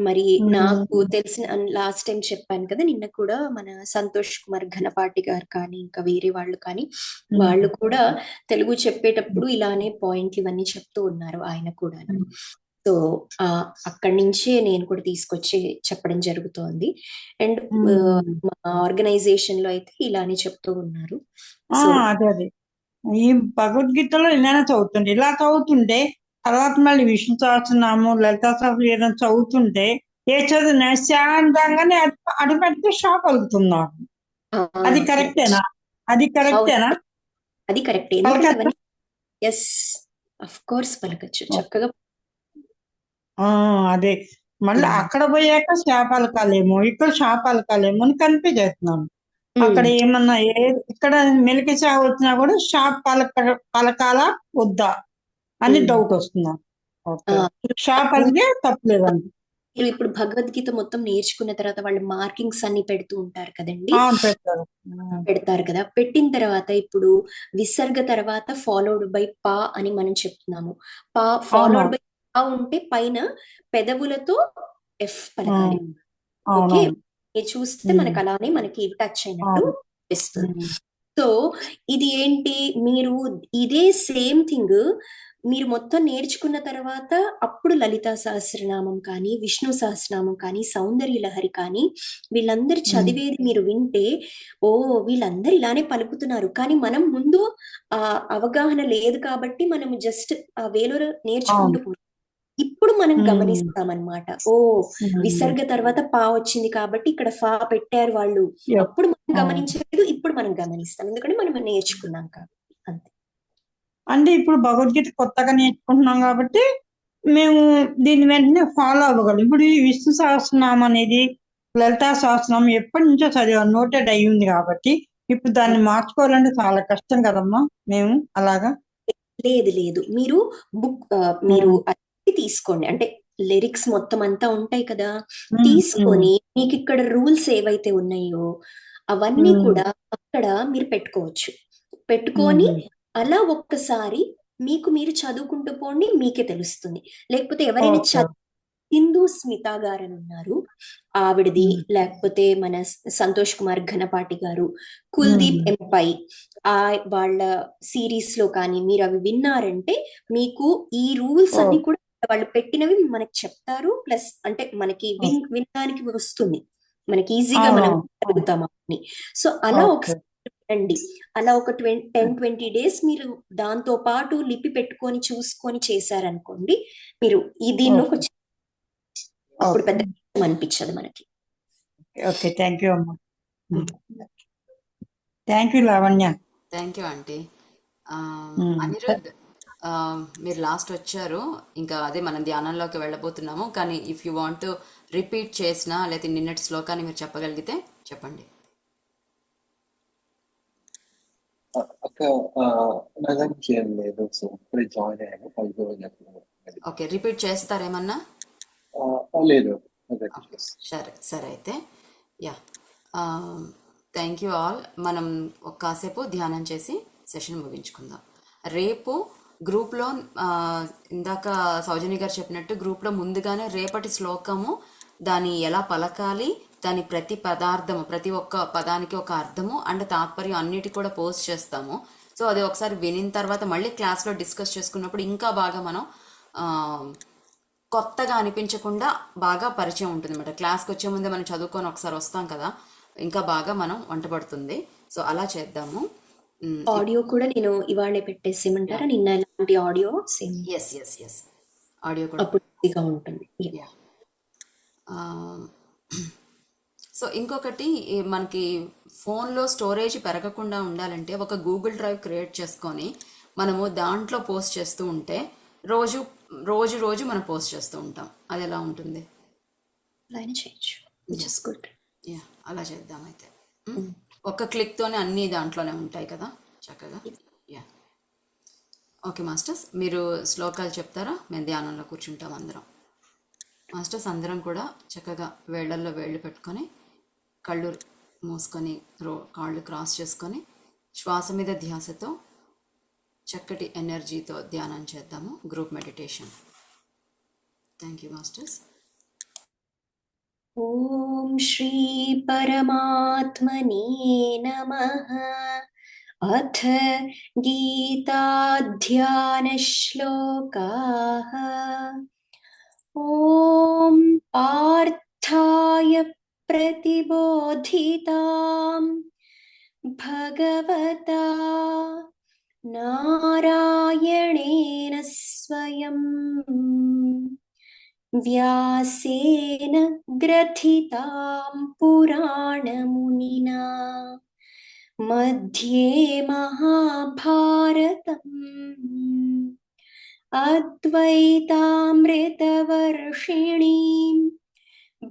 మరి నాకు తెలిసిన లాస్ట్ టైం చెప్పాను కదా, నిన్న కూడా మన సంతోష్ కుమార్ ఘనపాటి గారు కానీ ఇంకా వేరే వాళ్ళు కానీ వాళ్ళు కూడా తెలుగు చెప్పేటప్పుడు ఇలానే పాయింట్లు ఇవన్నీ చెప్తూ ఉన్నారు ఆయన కూడా. సో అక్కడి నుంచే నేను కూడా తీసుకొచ్చి చెప్పడం జరుగుతోంది. అండ్ మా ఆర్గనైజేషన్ లో అయితే ఇలానే చెప్తూ ఉన్నారు. సో అదే ఈ భగవద్గీతలో ఇలానే చదువుతుండే, ఇలా చదువుతుంటే తర్వాత మళ్ళీ విష్ణు సహస్రనామం, లలితా సహస్రం ఏదైనా చదువుతుంటే ఏ చదివినా శాంతంగానే అటు పెడితే షాప్ పలుకుతున్నారు. అది కరెక్టేనా? అది కరెక్టేనా? అది కరెక్టే. ఎస్, అఫ్ కోర్స్ పలకచ్చు చక్కగా. అదే మళ్ళీ అక్కడ పోయాక శాపాలకాలేమో ఇక్కడ శాపాలకాలేమో అని కన్ఫ్యూజ్ అవుతున్నాను. అక్కడ ఏమన్నా ఇక్కడ మెలికి షా వచ్చినా కూడా షాప్ పలకాలా వద్దా అని డౌట్ వస్తున్నా. షాప్ అంటే తప్పలేదండి. మీరు ఇప్పుడు భగవద్గీత మొత్తం నేర్చుకున్న తర్వాత వాళ్ళు మార్కింగ్స్ అన్ని పెడుతూ ఉంటారు కదండి, పెడతారు కదా. పెట్టిన తర్వాత ఇప్పుడు విసర్గ తర్వాత ఫాలోడ్ బై పా అని మనం చెప్తున్నాము. పా ఫాలోడ్ బై పా ఉంటే పైన పెదవులతో ఎఫ్ పలకాలి. ఓకే, చూస్తే మనకు అలానే మనకి టచ్ అయినట్టు ఇస్తుంది. సో ఇది ఏంటి, మీరు ఇదే సేమ్ థింగ్ మీరు మొత్తం నేర్చుకున్న తర్వాత అప్పుడు లలితా సహస్రనామం కానీ, విష్ణు సహస్రనామం కానీ, సౌందర్య లహరి కానీ వీళ్ళందరూ చదివేది మీరు వింటే, ఓ వీళ్ళందరూ ఇలానే పలుకుతున్నారు. కానీ మనం ముందు ఆ అవగాహన లేదు కాబట్టి మనం జస్ట్ ఆ వేలో నేర్చుకుంటూ పోతాం. ఇప్పుడు మనం గమనిస్తామన్నమాట. ఓ విసర్గ తర్వాత పా వచ్చింది కాబట్టి ఇక్కడ ఫా పెట్టారు వాళ్ళు. అప్పుడు మనం గమనించలేదు, ఇప్పుడు మనం గమనిస్తాం. ఎందుకంటే మనం నేర్చుకున్నాం కాబట్టి. అంతే. అంటే ఇప్పుడు భగవద్గీత కొత్తగా నేర్చుకుంటున్నాం కాబట్టి మేము దీన్ని వెంటనే ఫాలో అవ్వగలం. ఇప్పుడు ఈ విష్ణు సహస్రనామం అనేది లలితా సహస్రనామం ఎప్పటి నుంచో చదివాను, నోటెడ్ అయి ఉంది కాబట్టి ఇప్పుడు దాన్ని మార్చుకోవాలంటే చాలా కష్టం కదమ్మా. మేము అలాగా లేదు లేదు, మీరు బుక్ మీరు అది తీసుకోండి. అంటే లిరిక్స్ మొత్తం అంతా ఉంటాయి కదా, తీసుకొని మీకు ఇక్కడ రూల్స్ ఏవైతే ఉన్నాయో అవన్నీ కూడా అక్కడ మీరు పెట్టుకోవచ్చు. పెట్టుకొని అలా ఒక్కసారి మీకు మీరు చదువుకుంటూ పోండి, మీకే తెలుస్తుంది. లేకపోతే ఎవరైనా సింధు స్మిత గారు అని ఉన్నారు, ఆవిడది, లేకపోతే మన సంతోష్ కుమార్ ఘనపాటి గారు, కుల్దీప్ ఎంపై ఆ వాళ్ళ సిరీస్ లో కానీ మీరు అవి విన్నారంటే మీకు ఈ రూల్స్ అన్ని కూడా వాళ్ళు పెట్టినవి మనకి చెప్తారు. ప్లస్ అంటే మనకి వినడానికి వస్తుంది, మనకి ఈజీగా మనం చదువుతాం అని. సో అలా ఒకసారి రండి. అలా ఒక 10-20 days మీరు దాంతో పాటు లిపి పెట్టుకొని చూసుకొని చేశారనుకోండి, మీరు ఈ దీనిలోకి వచ్చి అప్పుడు పెద్ద అనిపించదు మనకి. ఓకే, థ్యాంక్ యూ అమ్మా. Thank you Lavanya. Thank you aunty. Anirudh, మీరు లాస్ట్ వచ్చారు, ఇంకా అదే మనం ధ్యానంలోకి వెళ్ళబోతున్నాము. కానీ ఇఫ్ యూ వాంట్ రిపీట్ చేసినా లేకపోతే నిన్నటి శ్లోకాన్ని మీరు చెప్పగలిగితే చెప్పండి. అక్క నా దగ్గర ఏం లేదు, సో ఇప్పుడే జాయిన్ అయ్యాను. ఓకే, రిపీట్ చేస్తారేమన్నా? లేదు. సరే సరే అయితే యా, థ్యాంక్ యూ ఆల్. మనం కాసేపు ధ్యానం చేసి సెషన్ ముగించుకుందాం. రేపు గ్రూప్లో ఇందాక సౌజన్య గారు చెప్పినట్టు గ్రూప్లో ముందుగానే రేపటి శ్లోకము, దాన్ని ఎలా పలకాలి, దాని ప్రతి పదార్థము, ప్రతి ఒక్క పదానికి ఒక అర్థము అండ్ తాత్పర్యం అన్నిటి కూడా పోస్ట్ చేస్తాము. సో అది ఒకసారి వినిన తర్వాత మళ్ళీ క్లాస్లో డిస్కస్ చేసుకున్నప్పుడు ఇంకా బాగా మనం కొత్తగా అనిపించకుండా బాగా పరిచయం ఉంటుంది అన్నమాట. క్లాస్కి వచ్చే ముందే మనం చదువుకొని ఒకసారి వస్తాం కదా, ఇంకా బాగా మనం వంటపడుతుంది. సో అలా చేద్దాము. ఆడియో కూడా నేను ఇవాళే పెట్టేసేయమంటారా? నిన్న ఎలాంటి audio same yes yes yes audio కూడా అప్పుడు ఈజీగా ఉంటుంది. సో ఇంకొకటి, మనకి ఫోన్లో స్టోరేజ్ పెరగకుండా ఉండాలంటే ఒక గూగుల్ డ్రైవ్ క్రియేట్ చేసుకొని మనము దాంట్లో పోస్ట్ చేస్తూ ఉంటే రోజు రోజు రోజు మనం పోస్ట్ చేస్తూ ఉంటాం. అది ఎలా ఉంటుంది? యా, అలా చేద్దాం అయితే. ఒక్క క్లిక్తోనే అన్నీ దాంట్లోనే ఉంటాయి కదా చక్కగా. యా, ఓకే మాస్టర్స్, మీరు శ్లోకాలు చెప్తారా? మేము ధ్యానంలో కూర్చుంటాం అందరం. మాస్టర్స్ అందరం కూడా చక్కగా వేళ్ళల్లో వేళ్ళు పెట్టుకొని కళ్ళు మూసుకొని కాళ్ళు క్రాస్ చేసుకొని శ్వాస మీద ధ్యాసతో చక్కటి ఎనర్జీతో ధ్యానం చేద్దాము. Group meditation. Thank you masters. ఓం శ్రీ పరమాత్మనే నమః. అథ గీతాధ్యాన శ్లోకాః. ఓం పార్థాయ ప్రతిబోధితాం భగవతా నారాయణేన స్వయం వ్యాసేన గ్రథితాం పురాణమునినా మధ్యే మహాభారతం అద్వైతామృతవర్షిణీం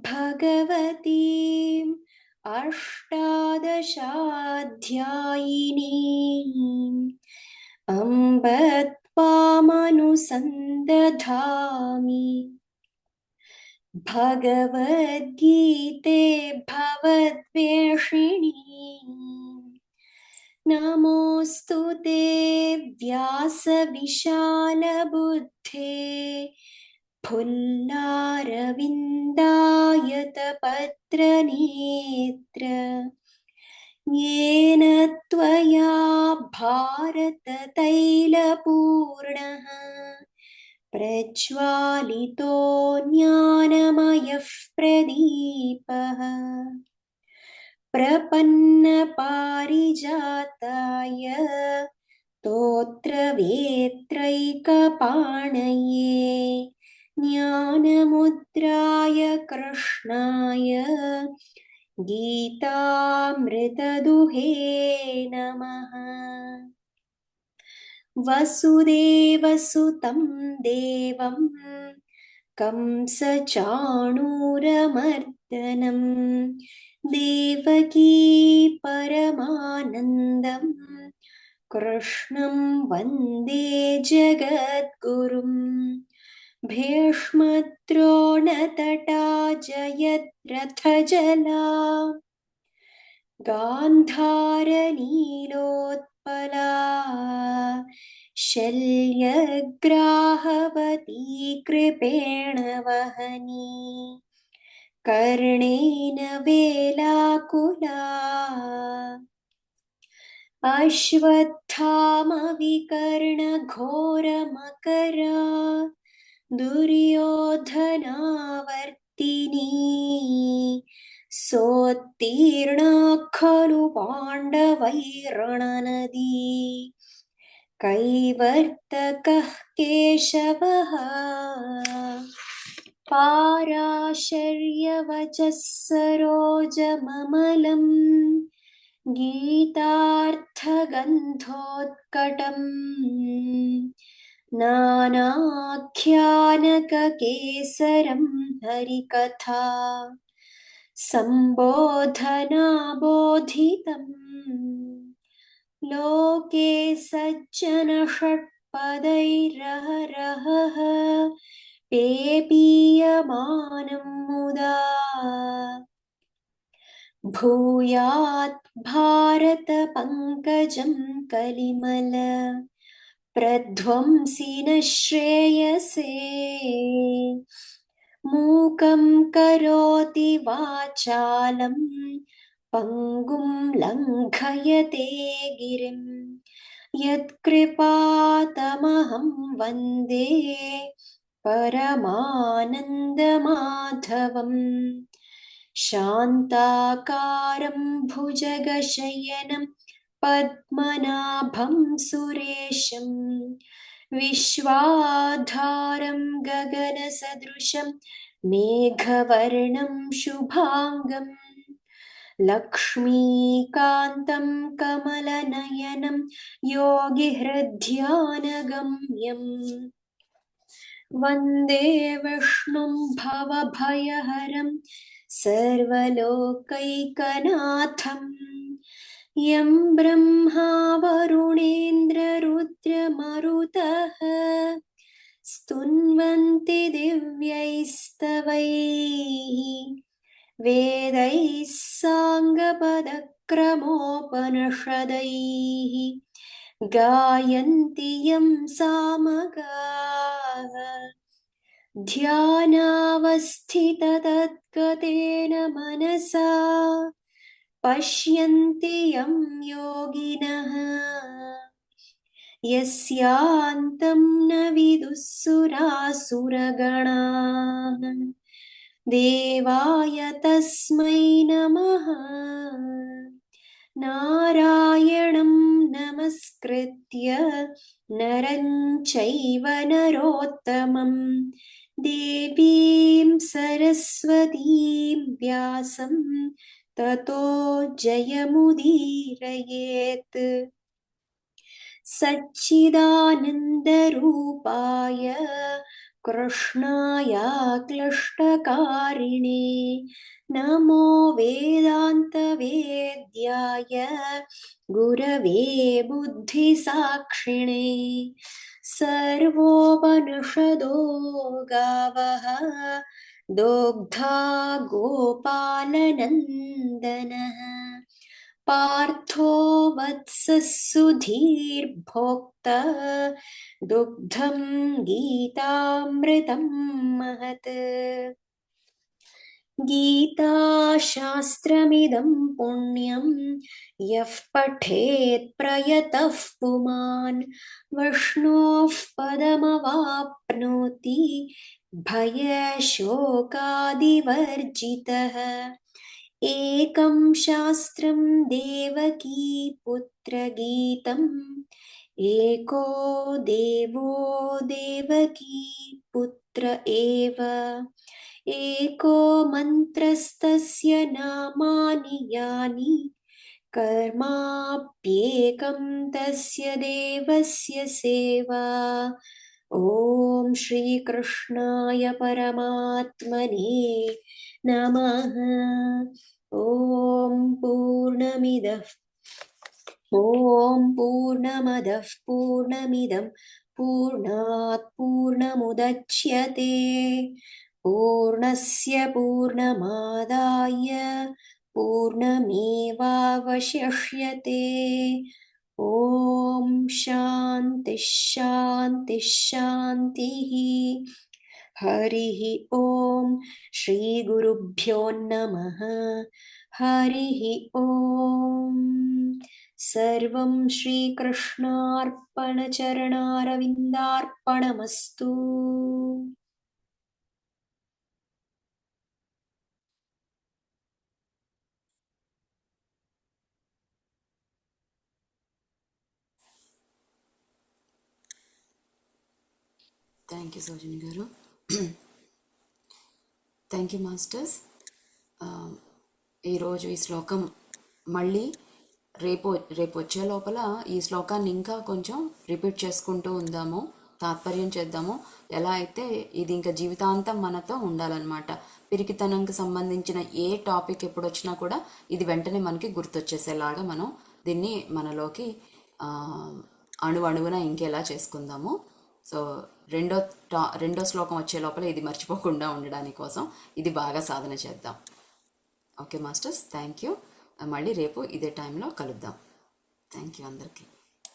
భగవతీం అష్టాదశాధ్యాయినీం అంబ త్వామనుసందధామి. భగవద్గీతే భవద్వేషిణీ నమోస్తుతే వ్యాస విశాల బుద్ధే ఫుల్లారవిందాయత పత్రనేత్ర येन त्वया भारततैलपूर्णः प्रज्वालितो ज्ञानमयः प्रदीपः प्रपन्नपारिजाताय स्तोत्रवेत्रैकपाणये ज्ञानमुद्राय कृष्णाय गीतामृतदुहे नमः। वसुदेवसुतं देवं कंसचाणूरमर्दनं देवकी परमानन्दं कृष्णं वन्दे जगद्गुरुं। भीष्मद्रोणतटा जयद्रथजला गान्धारनीलोत्पला शल्यग्राहवती कृपेण वहनी कर्णेन वेलाकुला अश्वत्थामविकर्णघोरमकरा दुर्योधनावर्तिनी सोत्तीर्णा खलु पाण्डवैरणनदी कैवर्तकः केशवः पाराशर्यवचः सरोजममलम् गीतार्थगन्धोत्कटम् नानाख्यानककेसरं हरिकथा सम्बोधनाबोधितम् लोके सज्जनषट्पदैरहरहः पेपीयमानं मुदा भूयात् भारत पंकजं कलिमल प्रध्वंसिन श्रेयसे मूकं करोति वाचालं पंगुं लङ्घयते गिरिं यत्कृपातमहं वन्दे परमानन्दमाधवम् शान्ताकारं भुजगशयनं पद्मनाभं सुरेशं विश्वाधारं गगनसदृशं मेघवर्णं शुभांगं लक्ष्मीकान्तं कमलनयनं योगिहृद्ध्यानगम्यं वन्दे विष्णुं भवभयहरं सर्वलोकैकनाथं यं ब्रह्मा वरुणेन्द्ररुद्रमरुतः स्तुन्वन्ति दिव्यैस्तवैः वेदैः साङ्गपदक्रमोपनिषदैः गायन्ति यं सामगाः ध्यानावस्थिततद्गतेन मनसा पश्यन्ति यं योगिनः यस्यान्तं न विदुः सुरासुरगणाः देवाय तस्मै नमः। नारायणं नमस्कृत्य नरं चैव नरोत्तमं देवीं सरस्वतीं व्यासं ततो जयमुदीरयेत्। सच्चिदानन्दरूपाय कृष्णाय क्लिष्टकारिणे नमो वेदान्तवेद्याय गुरवे बुद्धिसाक्षिणे सर्वोपनिषदो गावः दोग्धा गोपालनन्दनः पार्थो वत्सः सुधीर्भोक्ता दुग्धं गीतामृतं महत्। गीताशास्त्रमिदं पुण्यं यः पठेत् प्रयतः पुमान् विष्णोः पदमवाप्नोति भयशोकादिवर्जितः। एकं शास्त्रं देवकी पुत्रगीतम् एको देवो देवकी पुत्र एव एको मन्त्रस्तस्य नामानि यानि कर्माप्येकं तस्य देवस्य सेवा। ॐ श्रीकृष्णाय परमात्मने नमः। ॐ पूर्णमदः पूर्णमिदं पूर्णात् पूर्णमुदच्यते पूर्णस्य पूर्णमादाय पूर्णमेवावशिष्यते। ॐ शान्तिः शान्तिः शान्तिः। हरिः ॐ श्रीगुरुभ्यो नमः। हरिः ॐ। सर्वं श्रीकृष्णार्पणचरणारविन्दार्पणमस्तु। థ్యాంక్ యూ సౌజన్య గారు. Thank you masters. ఈరోజు ఈ శ్లోకం మళ్ళీ రేపు వచ్చే లోపల ఈ శ్లోకాన్ని ఇంకా కొంచెం రిపీట్ చేసుకుంటూ ఉందాము, తాత్పర్యం చేద్దాము. ఎలా అయితే ఇది ఇంకా జీవితాంతం మనతో ఉండాలన్నమాట. పిరికితనంకి సంబంధించిన ఏ టాపిక్ ఎప్పుడు వచ్చినా కూడా ఇది వెంటనే మనకి గుర్తొచ్చేసేలాగా మనం దీన్ని మనలోకి అణువణువున ఇంకేలా చేసుకుందాము. సో రెండో శ్లోకం వచ్చే లోపల ఇది మర్చిపోకుండా ఉండడానికి కోసం ఇది బాగా సాధన చేద్దాం. Okay masters, thank you. మళ్ళీ రేపు ఇదే టైంలో కలుద్దాం. థ్యాంక్ యూ అందరికీ.